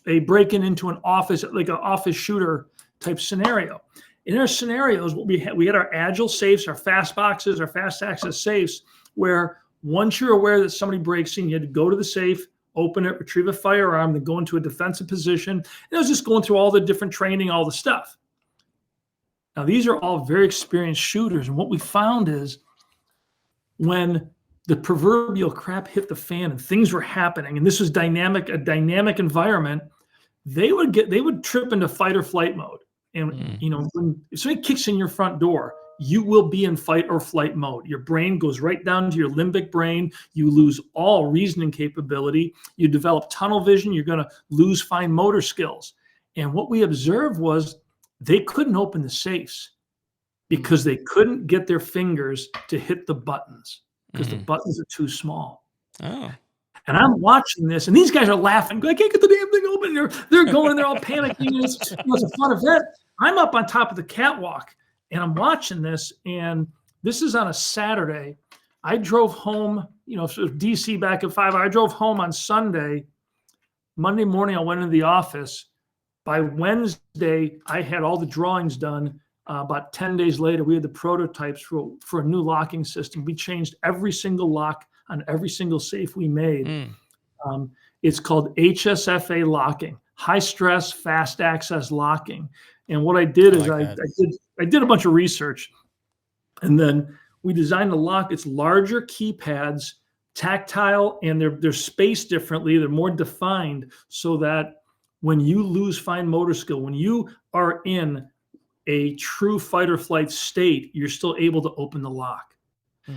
a break-in into an office, like an office shooter type scenario. In our scenarios, we had our agile safes, our fast boxes, our fast access safes, where Once you're aware that somebody breaks in, you had to go to the safe, open it, retrieve a firearm, then go into a defensive position. And it was just going through all the different training, all the stuff. Now, these are all very experienced shooters. And what we found is when the proverbial crap hit the fan and things were happening, and this was a dynamic environment, they would trip into fight or flight mode. And if somebody kicks in your front door, you will be in fight or flight mode. Your brain goes right down to your limbic brain. You lose all reasoning capability. You develop tunnel vision. You're going to lose fine motor skills. And what we observed was they couldn't open the safes because they couldn't get their fingers to hit the buttons because the buttons are too small. Oh. And I'm watching this, and these guys are laughing. I can't get the damn thing open. They're going, and they're all panicking. It's a fun event. I'm up on top of the catwalk, and I'm watching this, and this is on a Saturday. I drove home, so it was DC back at 5. I drove home on Sunday. Monday morning, I went into the office. By Wednesday, I had all the drawings done. About 10 days later, we had the prototypes for a new locking system. We changed every single lock on every single safe we made. It's called HSFA locking, high stress, fast access locking. And what I did is I did a bunch of research, and then we designed the lock. It's larger keypads, tactile, and they're spaced differently. They're more defined so that when you lose fine motor skill, when you are in a true fight or flight state, you're still able to open the lock.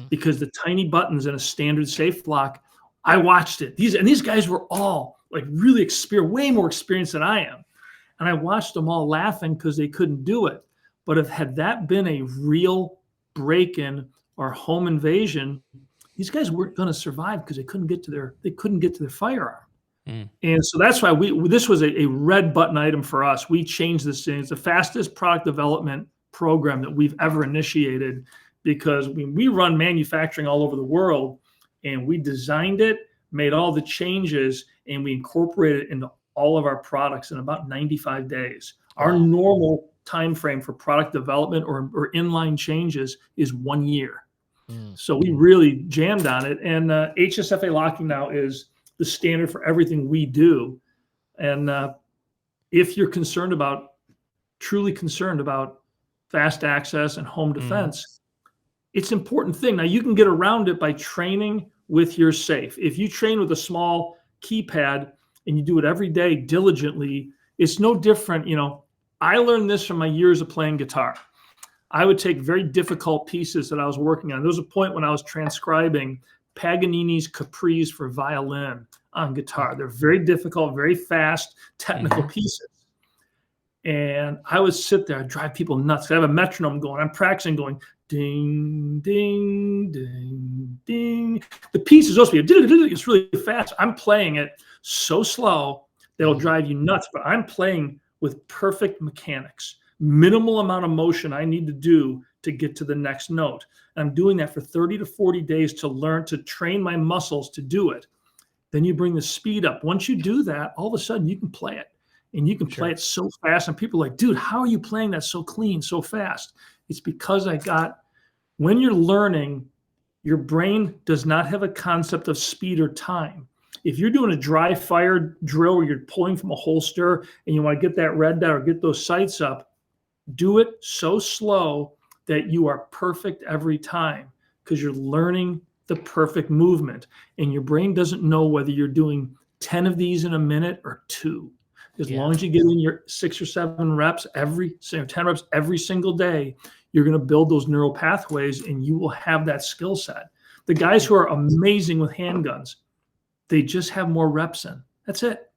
Because the tiny buttons in a standard safe lock, I watched it. These guys were all like really experienced, way more experienced than I am. And I watched them all laughing because they couldn't do it. But had that been a real break-in or home invasion, these guys weren't going to survive because they couldn't get to their firearm. And so that's why this was a red button item for us. We changed this thing. It's the fastest product development program that we've ever initiated, because we run manufacturing all over the world, and we designed it, made all the changes, and we incorporated it into all of our products in about 95 days. Our normal time frame for product development or inline changes is 1 year. So we really jammed on it. And HSFA locking now is the standard for everything we do. And if you're truly concerned about fast access and home defense, it's an important thing. Now, you can get around it by training with your safe. If you train with a small keypad and you do it every day diligently, it's no different. I learned this from my years of playing guitar. I would take very difficult pieces that I was working on. There was a point when I was transcribing Paganini's Capris for violin on guitar. They're very difficult, very fast, technical pieces. And I would sit there, I'd drive people nuts. I have a metronome going. I'm practicing going ding, ding, ding, ding. The piece is supposed to be, it's really fast. I'm playing it so slow that it'll drive you nuts, but I'm playing with perfect mechanics, minimal amount of motion I need to do to get to the next note. And I'm doing that for 30 to 40 days to learn, to train my muscles to do it. Then you bring the speed up. Once you do that, all of a sudden you can play it. And you can play it so fast. And people are like, dude, how are you playing that so clean, so fast? It's because when you're learning, your brain does not have a concept of speed or time. If you're doing a dry fire drill where you're pulling from a holster and you want to get that red dot or get those sights up, do it so slow that you are perfect every time, because you're learning the perfect movement. And your brain doesn't know whether you're doing 10 of these in a minute or 2. As long as you get in your 6 or 7 reps 10 reps every single day, you're going to build those neural pathways and you will have that skill set. The guys who are amazing with handguns, they just have more reps in. That's it.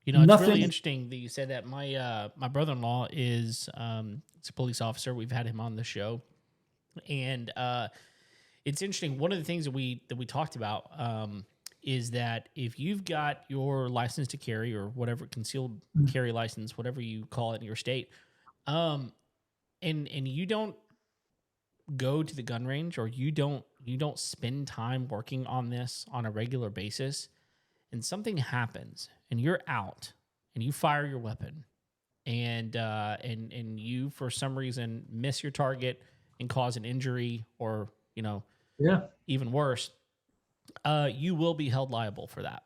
It's really interesting that you said that. My brother-in-law is a police officer. We've had him on the show. And it's interesting. One of the things that we talked about is that if you've got your license to carry or whatever, concealed carry license, whatever you call it in your state, and you don't go to the gun range, or you don't spend time working on this on a regular basis, and something happens and you're out and you fire your weapon and you for some reason miss your target and cause an injury, or even worse, You will be held liable for that.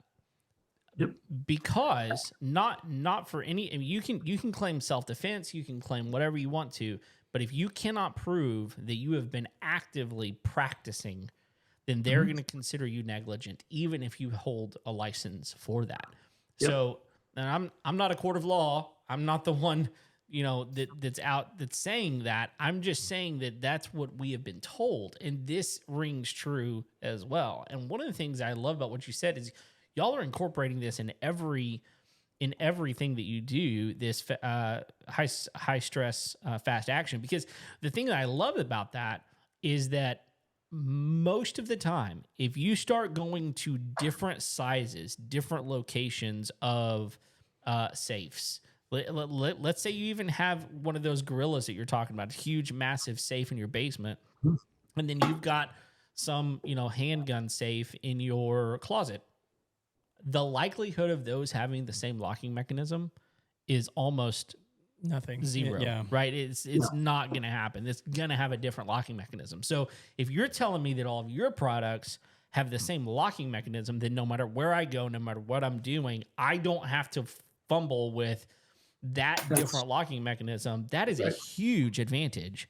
Yep. Because not for any, I mean, you can claim self-defense, you can claim whatever you want to, but if you cannot prove that you have been actively practicing, then they're going to consider you negligent, even if you hold a license for that. Yep. So, and I'm not a court of law. I'm not the one, that's saying that. I'm just saying that that's what we have been told, and this rings true as well. And one of the things I love about what you said is y'all are incorporating this in everything that you do, this high stress, fast action. Because the thing that I love about that is that most of the time, if you start going to different sizes, different locations of safes, let's say you even have one of those gorillas that you're talking about, a huge, massive safe in your basement, and then you've got some, handgun safe in your closet. The likelihood of those having the same locking mechanism is almost nothing. Zero. Yeah. Right? It's not going to happen. It's going to have a different locking mechanism. So if you're telling me that all of your products have the same locking mechanism, then no matter where I go, no matter what I'm doing, I don't have to fumble with that different locking mechanism. That is a huge advantage.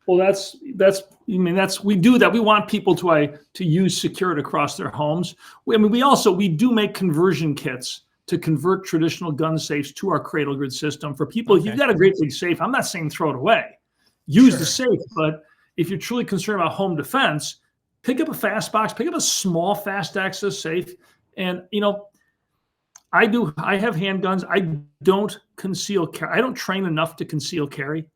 Well, we do that. We want people to use Securit across their homes. We do make conversion kits to convert traditional gun safes to our cradle grid system for people. Okay. If you've got a great big safe, I'm not saying throw it away. Use the safe, but if you're truly concerned about home defense, pick up a fast box, pick up a small fast access safe. And I have handguns. I don't conceal carry. I don't train enough to conceal carry.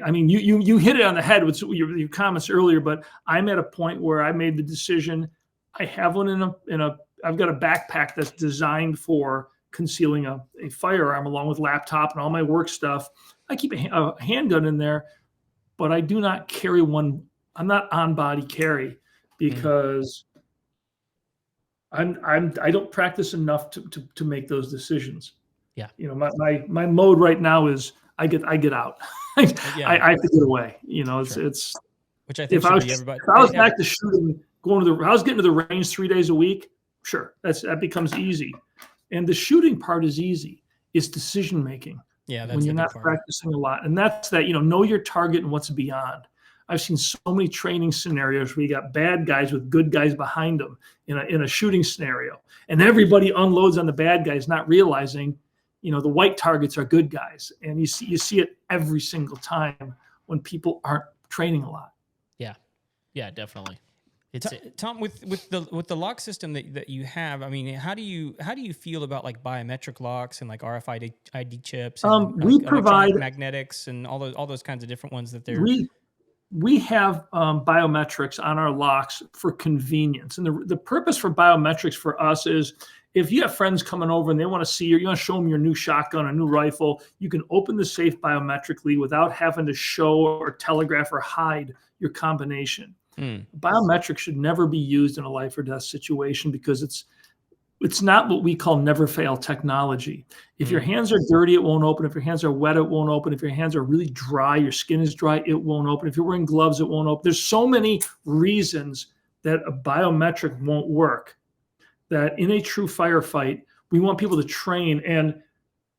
I mean, you hit it on the head with your comments earlier, but I'm at a point where I made the decision. I have one I've got a backpack that's designed for concealing a firearm along with laptop and all my work stuff. I keep a handgun in there, but I do not carry one. I'm not on body carry because I don't practice enough to make those decisions. Yeah. My mode right now is I get out. I have to get away. It's which I think if I was back to shooting, I was getting to the range 3 days a week. Sure, that becomes easy, and the shooting part is easy. It's decision making. Yeah, that's when you're not practicing a lot, and that's that. Know your target and what's beyond. I've seen so many training scenarios where you got bad guys with good guys behind them in a shooting scenario, and everybody unloads on the bad guys, not realizing the white targets are good guys. And you see it every single time when people aren't training a lot. Yeah, definitely. Tom, with the lock system that you have, I mean, how do you feel about like biometric locks and like RFID chips? And, we provide magnetics and all those kinds of different ones that they're. We have biometrics on our locks for convenience, and the purpose for biometrics for us is if you have friends coming over and they want to see you want to show them your new shotgun or new rifle, you can open the safe biometrically without having to show or telegraph or hide your combination. Biometrics should never be used in a life or death situation because it's not what we call never fail technology. If your hands are dirty, it won't open. If your hands are wet, it won't open. If your hands are really dry, your skin is dry, it won't open. If you're wearing gloves, it won't open. There's so many reasons that a biometric won't work that in a true firefight, we want people to train, and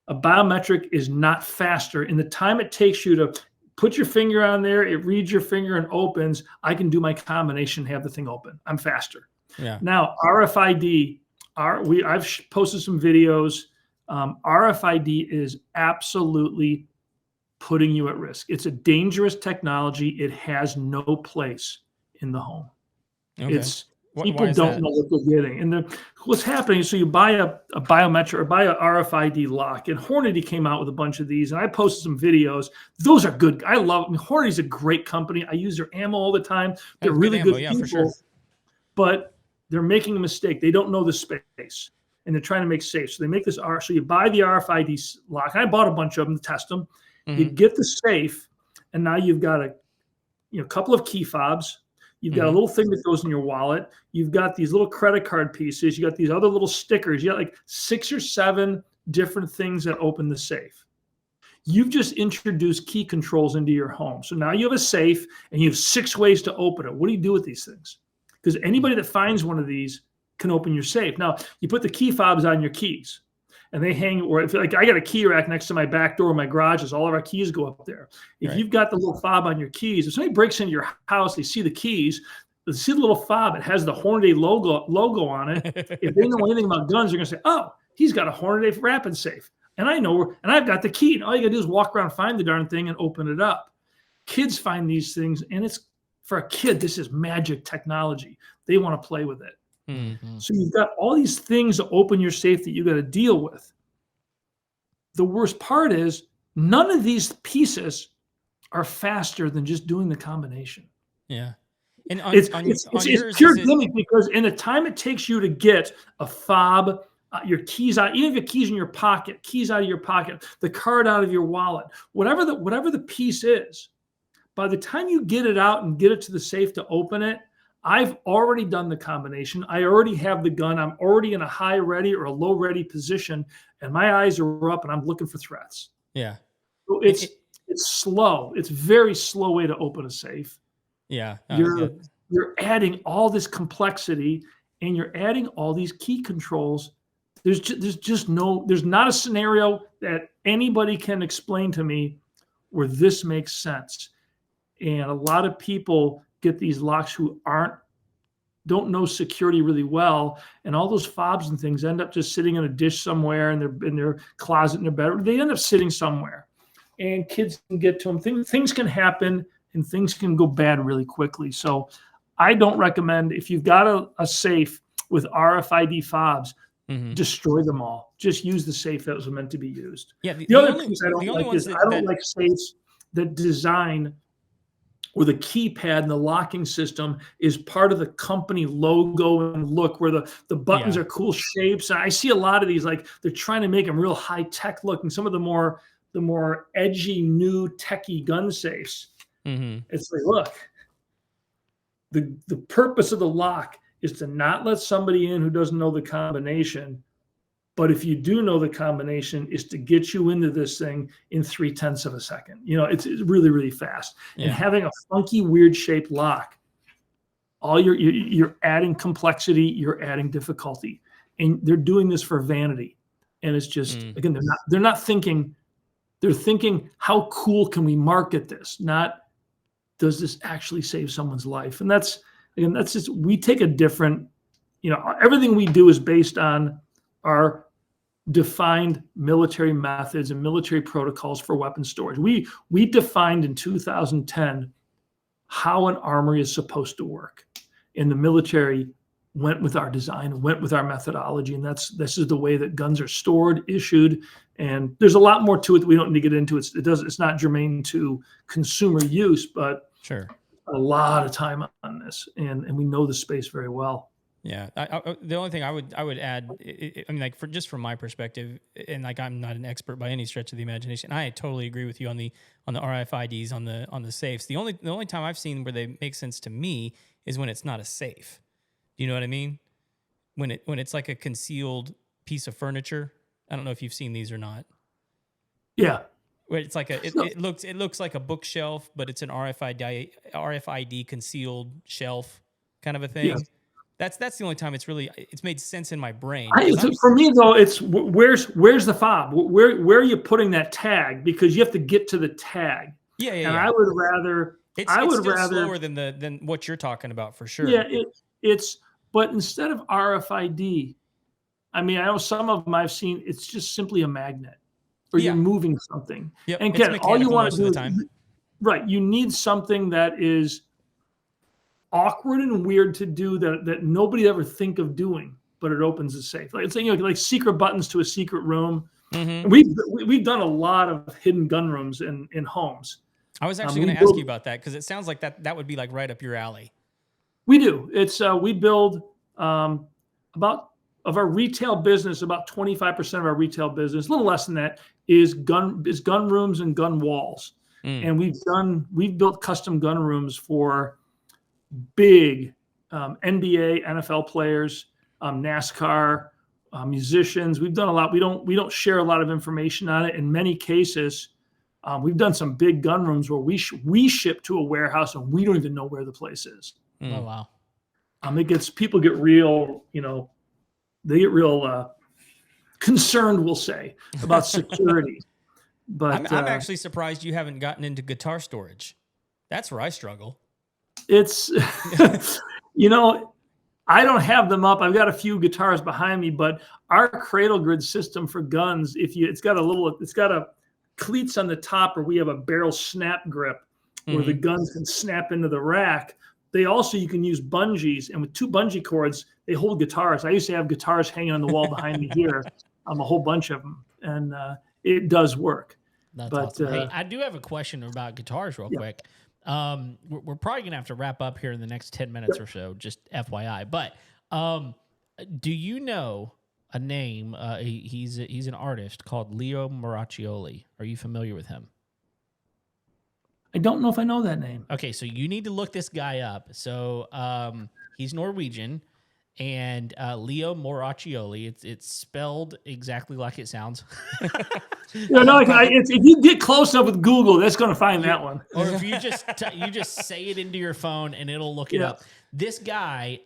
a biometric is not faster. In the time it takes you to put your finger on there, it reads your finger and opens, I can do my combination, have the thing open. I'm faster. Yeah. Now, RFID, I've posted some videos. RFID is absolutely putting you at risk. It's a dangerous technology. It has no place in the home. Okay. People don't know what they're getting. And what's happening, so you buy a biometric or buy a RFID lock, and Hornady came out with a bunch of these, and I posted some videos. Those are good. I love them. Hornady's a great company. I use their ammo all the time. They're really good people. For sure. But they're making a mistake. They don't know the space, and they're trying to make safe. So they make this so you buy the RFID lock. I bought a bunch of them to test them. You get the safe, and now you've got a couple of key fobs. You've got a little thing that goes in your wallet. You've got these little credit card pieces. You got these other little stickers. You got like 6 or 7 different things that open the safe. You've just introduced key controls into your home. So now you have a safe and you have 6 ways to open it. What do you do with these things? because anybody that finds one of these can open your safe. Now, you put the key fobs on your keys, and they hang, or if like I got a key rack next to my back door, my garages, all of our keys go up there. If you've got the little fob on your keys, if somebody breaks into your house, they see the keys, they see the little fob, it has the Hornady logo on it. If they know anything about guns, they're gonna say, oh, he's got a Hornady rapid safe. And I know, and I've got the key. And all you gotta do is walk around, find the darn thing, and open it up. Kids find these things, and it's, for a kid, this is magic technology. They want to play with it. Mm-hmm. So you've got all these things to open your safe that you got to deal with. The worst part is none of these pieces are faster than just doing the combination. Yeah. And it's pure gimmick, because in the time it takes you to get a fob, your keys out, even if your keys in your pocket, keys out of your pocket, the card out of your wallet, whatever the piece is, by the time you get it out and get it to the safe to open it, I've already done the combination. I already have the gun. I'm already in a high ready or a low ready position, and my eyes are up and I'm looking for threats. Yeah. So it's slow. It's a very slow way to open a safe. Yeah. You're adding all this complexity, and you're adding all these key controls. There's not a scenario that anybody can explain to me where this makes sense. And a lot of people get these locks who don't know security really well, and all those fobs and things end up just sitting in a dish somewhere in their closet in their bedroom. They end up sitting somewhere, and kids can get to them. Things can happen, and things can go bad really quickly. So I don't recommend, if you've got a safe with RFID fobs, destroy them all. Just use the safe that was meant to be used. Yeah. The other thing I don't like is I don't like safes that design where the keypad and the locking system is part of the company logo and look, where the buttons are cool shapes. And I see a lot of these, like they're trying to make them real high tech looking. Some of the more edgy, new techie gun safes. It's like, look, the purpose of the lock is to not let somebody in who doesn't know the combination. But if you do know the combination, is to get you into this thing in 0.3 of a second. It's really, really fast. Yeah. And having a funky, weird shaped lock, all you're adding complexity, you're adding difficulty, and they're doing this for vanity. And it's just again, they're not thinking. They're thinking, how cool can we market this? Not, does this actually save someone's life? And that's just, we take a different. Everything we do is based on our defined military methods and military protocols for weapon storage. We defined in 2010 how an armory is supposed to work, and the military went with our design, went with our methodology, and this is the way that guns are stored, issued, and there's a lot more to it that we don't need to get into. It's not germane to consumer use, but sure, a lot of time on this, and we know the space very well. Yeah, the only thing I would add, I mean, like just from my perspective, and like I'm not an expert by any stretch of the imagination, I totally agree with you on the RFIDs on the safes. The only time I've seen where they make sense to me is when it's not a safe. Do you know what I mean? When it's like a concealed piece of furniture. I don't know if you've seen these or not. Yeah. Where it's like it looks like a bookshelf, but it's an RFID concealed shelf kind of a thing. Yes. That's the only time it's made sense in my brain. For me though, it's where's the fob? Where are you putting that tag? Because you have to get to the tag. Yeah. And I would rather. It's slower than what you're talking about for sure. Yeah, but instead of RFID, I mean, I know some of them I've seen. It's just simply a magnet, or you're moving something. Yep. And again, all you want to do is, right? You need something that is awkward and weird to do that nobody ever think of doing, but it opens the safe. Like it's like secret buttons to a secret room. Mm-hmm. We've done a lot of hidden gun rooms in homes. I was actually going to ask you about that, because it sounds like that would be like right up your alley. We do. It's we build about of our retail business, about 25% of our retail business, a little less than that, is gun rooms and gun walls. And we've built custom gun rooms for big NBA, NFL players, NASCAR, musicians. We've done a lot. We don't share a lot of information on it. In many cases, we've done some big gun rooms where we ship to a warehouse and we don't even know where the place is. Oh wow! People get real, they get real concerned, we'll say, about security. But I'm actually surprised you haven't gotten into guitar storage. That's where I struggle. It's, I don't have them up. I've got a few guitars behind me, but our cradle grid system for guns, it's got a cleats on the top, or we have a barrel snap grip where the guns can snap into the rack. You can use bungees, and with 2 bungee cords, they hold guitars. I used to have guitars hanging on the wall behind me here, a whole bunch of them, and it does work. That's awesome. Hey, I do have a question about guitars real quick. We're probably going to have to wrap up here in the next 10 minutes or so, just FYI. But do you know a name? He's an artist called Leo Moracchioli. Are you familiar with him? I don't know if I know that name. Okay, so you need to look this guy up. So he's Norwegian, and Leo Moracchioli. It's spelled exactly like it sounds. If you get close enough with Google, that's going to find that one. Or if you just say it into your phone and it'll look it up. This guy,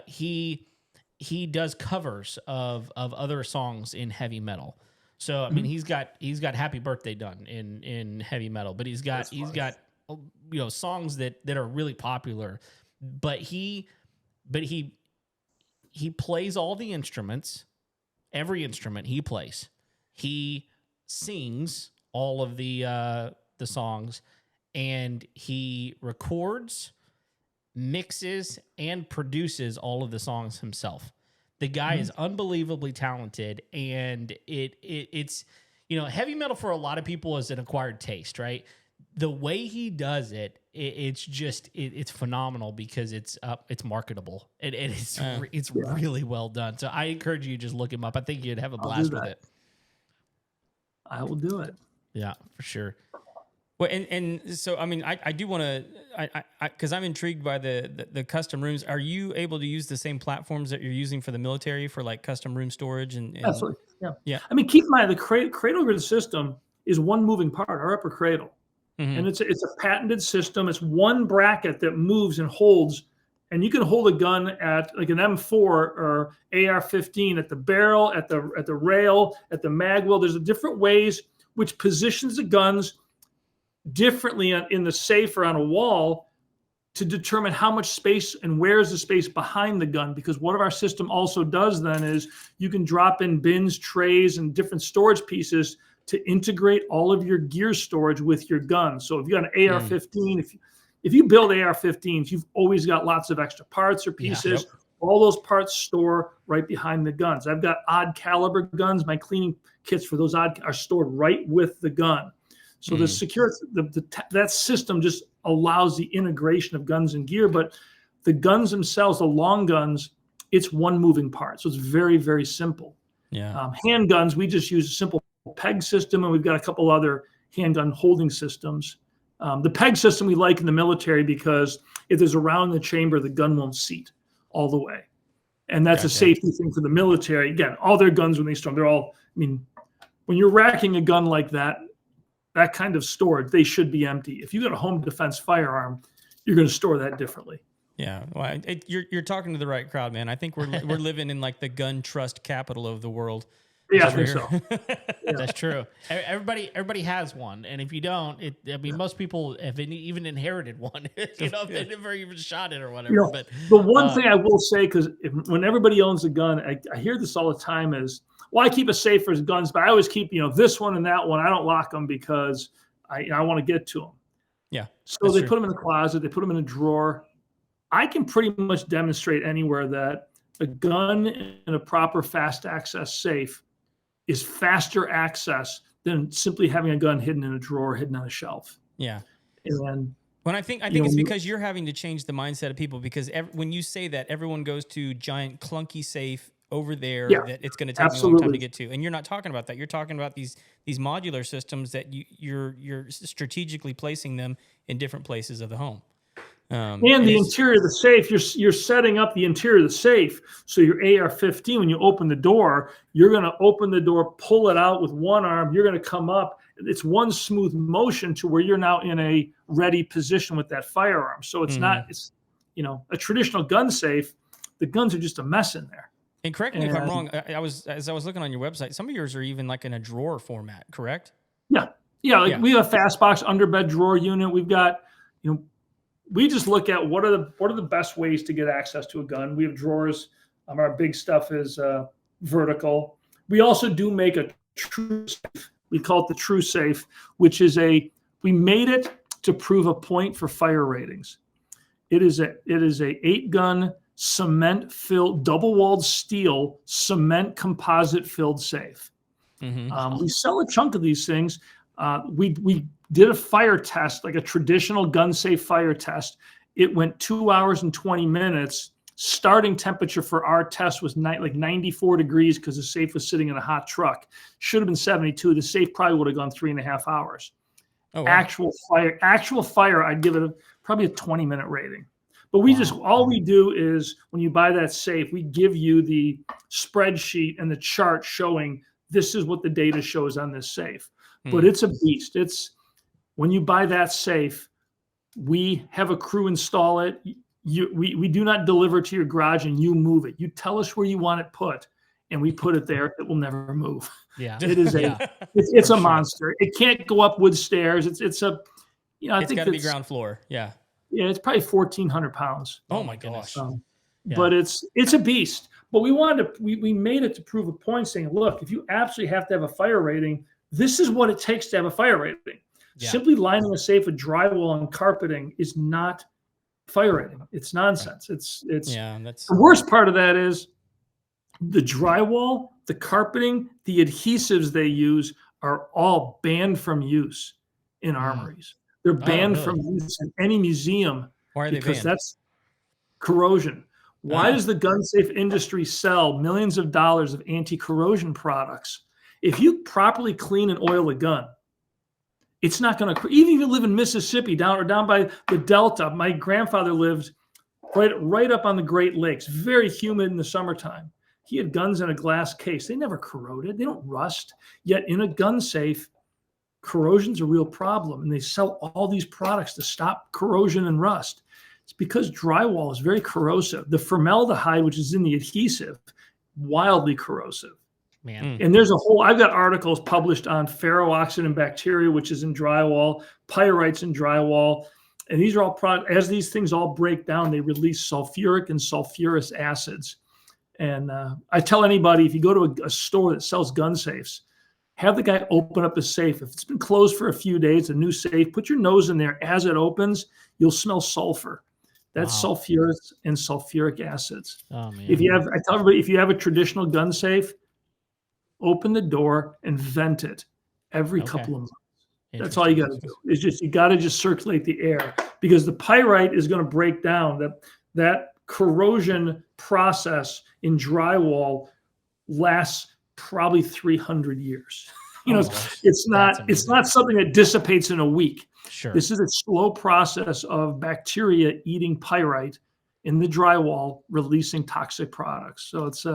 he does covers of other songs in heavy metal. So I mean, he's got Happy Birthday done in heavy metal, but he's got songs that are really popular. But he plays all the instruments, every instrument he plays. He sings all of the songs, and he records, mixes, and produces all of the songs himself. The guy is unbelievably talented, and it's heavy metal for a lot of people is an acquired taste, right? The way he does it, it's phenomenal because it's marketable and it's really well done. So I encourage you to just look him up. I think you'd have a blast with it. I will do it. Yeah, for sure. Well, and so I mean, I do want to, because I'm intrigued by the custom rooms. Are you able to use the same platforms that you're using for the military for like custom room storage and Absolutely, yeah. I mean, keep in mind the cradle grid system is one moving part, our upper cradle, and it's a patented system. It's one bracket that moves and holds, and you can hold a gun at like an M4 or AR-15 at the barrel, at the rail, at the mag wheel. There's different ways which positions the guns differently in the safe or on a wall to determine how much space and where is the space behind the gun. Because what our system also does then is you can drop in bins, trays, and different storage pieces to integrate all of your gear storage with your gun. So if you got an AR-15, if you build AR-15s, you've always got lots of extra parts or pieces. Yeah, all those parts store right behind the guns. I've got odd caliber guns. My cleaning kits for those odd are stored right with the gun. So the that system just allows the integration of guns and gear, but the guns themselves, the long guns, it's one moving part. So it's very, very simple. Yeah. Handguns, we just use a simple peg system, and we've got a couple other handgun holding systems. The peg system we like in the military because if there's a round in the chamber, the gun won't seat all the way. And that's a safety thing for the military. Again, all their guns when they storm, they're all, I mean, when you're racking a gun like that kind of storage, they should be empty. If you got a home defense firearm, you're going to store that differently. Yeah, well, you're talking to the right crowd, man. I think we're living in like the gun trust capital of the world. Yeah, I think so. That's true. Everybody has one, and if you don't, most people have even inherited one. They never even shot it or whatever. But the one thing I will say, because when everybody owns a gun, I hear this all the time is, well, I keep a safe for guns, but I always keep, this one and that one. I don't lock them because I want to get to them. Yeah. So they put them in the closet. They put them in a drawer. I can pretty much demonstrate anywhere that a gun in a proper fast access safe is faster access than simply having a gun hidden in a drawer, hidden on a shelf. Yeah. And I think it's because you're having to change the mindset of people, because when you say that, everyone goes to giant clunky safe over there that it's going to take a long time to get to. And you're not talking about that. You're talking about these modular systems that you're strategically placing them in different places of the home. And the interior of the safe, you're setting up the interior of the safe. So your AR-15, when you open the door, you're going to open the door, pull it out with one arm. You're going to come up. It's one smooth motion to where you're now in a ready position with that firearm. So it's a traditional gun safe, the guns are just a mess in there. And correct me if I'm wrong. As I was looking on your website, some of yours are even like in a drawer format, correct? Yeah. We have a fast box underbed drawer unit. We've got, we just look at what are the best ways to get access to a gun. We have drawers. Our big stuff is vertical. We also do make a true safe. We call it the true safe, which is we made it to prove a point for fire ratings. It is a 8-gun cement filled, double-walled steel cement composite filled safe. Mm-hmm. We sell a chunk of these things. We did a fire test, like a traditional gun safe fire test. It went 2 hours and 20 minutes. Starting temperature for our test was like 94 degrees because the safe was sitting in a hot truck. Should have been 72. The safe probably would have gone 3.5 hours. Oh, wow. Actual fire, I'd give it probably a 20-minute rating. But all we do is when you buy that safe, we give you the spreadsheet and the chart showing this is what the data shows on this safe. But it's a beast. When you buy that safe, we have a crew install it. We do not deliver to your garage and you move it. You tell us where you want it put, and we put it there. It will never move. Yeah, it is it's a monster. It can't go up wood stairs. It's got to be ground floor. Yeah, it's probably 1,400 pounds. Oh my gosh! But it's a beast. But we made it to prove a point, saying, look, if you absolutely have to have a fire rating, this is what it takes to have a fire rating. Yeah. Simply lining a safe with drywall and carpeting is not fire rating. It's nonsense. Right. That's the worst part of that is the drywall, the carpeting, the adhesives they use are all banned from use in armories. They're banned from use in any museum. Why are they banned? That's corrosion. Why does the gun safe industry sell millions of dollars of anti-corrosion products? If you properly clean and oil a gun, it's not going to, even if you live in Mississippi, down by the Delta. My grandfather lived right up on the Great Lakes, very humid in the summertime. He had guns in a glass case. They never corroded. They don't rust. Yet in a gun safe, corrosion's a real problem. And they sell all these products to stop corrosion and rust. It's because drywall is very corrosive. The formaldehyde, which is in the adhesive, wildly corrosive. Man. And I've got articles published on ferro-oxidant bacteria, which is in drywall, pyrites in drywall. And these are all as these things all break down, they release sulfuric and sulfurous acids. And I tell anybody, if you go to a store that sells gun safes, have the guy open up the safe. If it's been closed for a few days, a new safe, put your nose in there. As it opens, you'll smell sulfur. That's sulfurous and sulfuric acids. Oh, man. I tell everybody, if you have a traditional gun safe, open the door and vent it every couple of months. That's all you got to do. It's just, you got to just circulate the air, because the pyrite is going to break down. That corrosion process in drywall lasts probably 300 years. It's not something that dissipates in a week. Sure. This is a slow process of bacteria eating pyrite in the drywall, releasing toxic products. So it's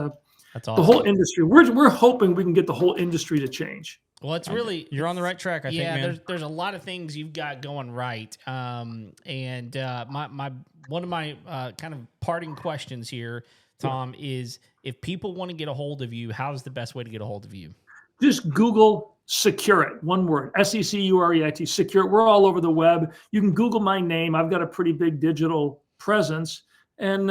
that's awesome. The whole industry. We're hoping we can get the whole industry to change. Well, it's really, you're on the right track. I think, man. There's a lot of things you've got going right. And one of my kind of parting questions here, Tom, is if people want to get a hold of you, how's the best way to get a hold of you? Just Google Secure-It, one word, SECUREIT, Secure-It. We're all over the web. You can Google my name. I've got a pretty big digital presence. And,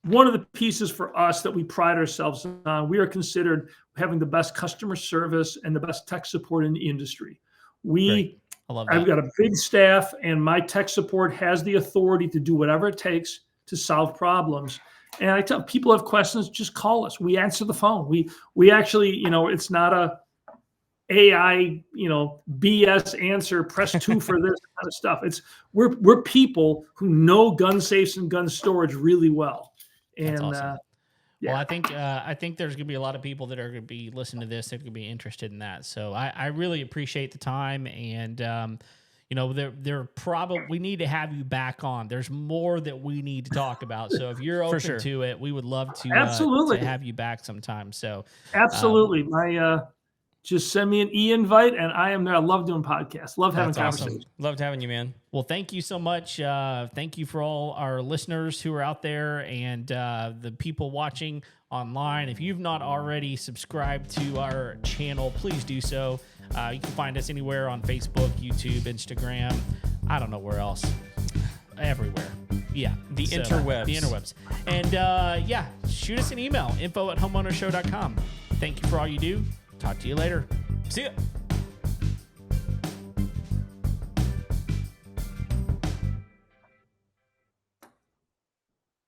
one of the pieces for us that we pride ourselves on, we are considered having the best customer service and the best tech support in the industry. I've got a big staff, and my tech support has the authority to do whatever it takes to solve problems. And I tell people have questions, just call us. We answer the phone. We actually, it's not a AI, BS answer, press 2 for this kind of stuff. We're people who know gun safes and gun storage really well. And that's awesome. Well, I think there's going to be a lot of people that are going to be listening to this that are going to be interested in that. So I really appreciate the time, and we need to have you back on. There's more that we need to talk about. So if you're open to it, we would love to absolutely to have you back sometime. So absolutely, just send me an e-invite, and I am there. I love doing podcasts. Love having conversations. Awesome. Loved having you, man. Well, thank you so much. Thank you for all our listeners who are out there and the people watching online. If you've not already subscribed to our channel, please do so. You can find us anywhere on Facebook, YouTube, Instagram. I don't know where else. Everywhere. Yeah. The interwebs. And shoot us an email, info@homeownershow.com. Thank you for all you do. Talk to you later. See ya.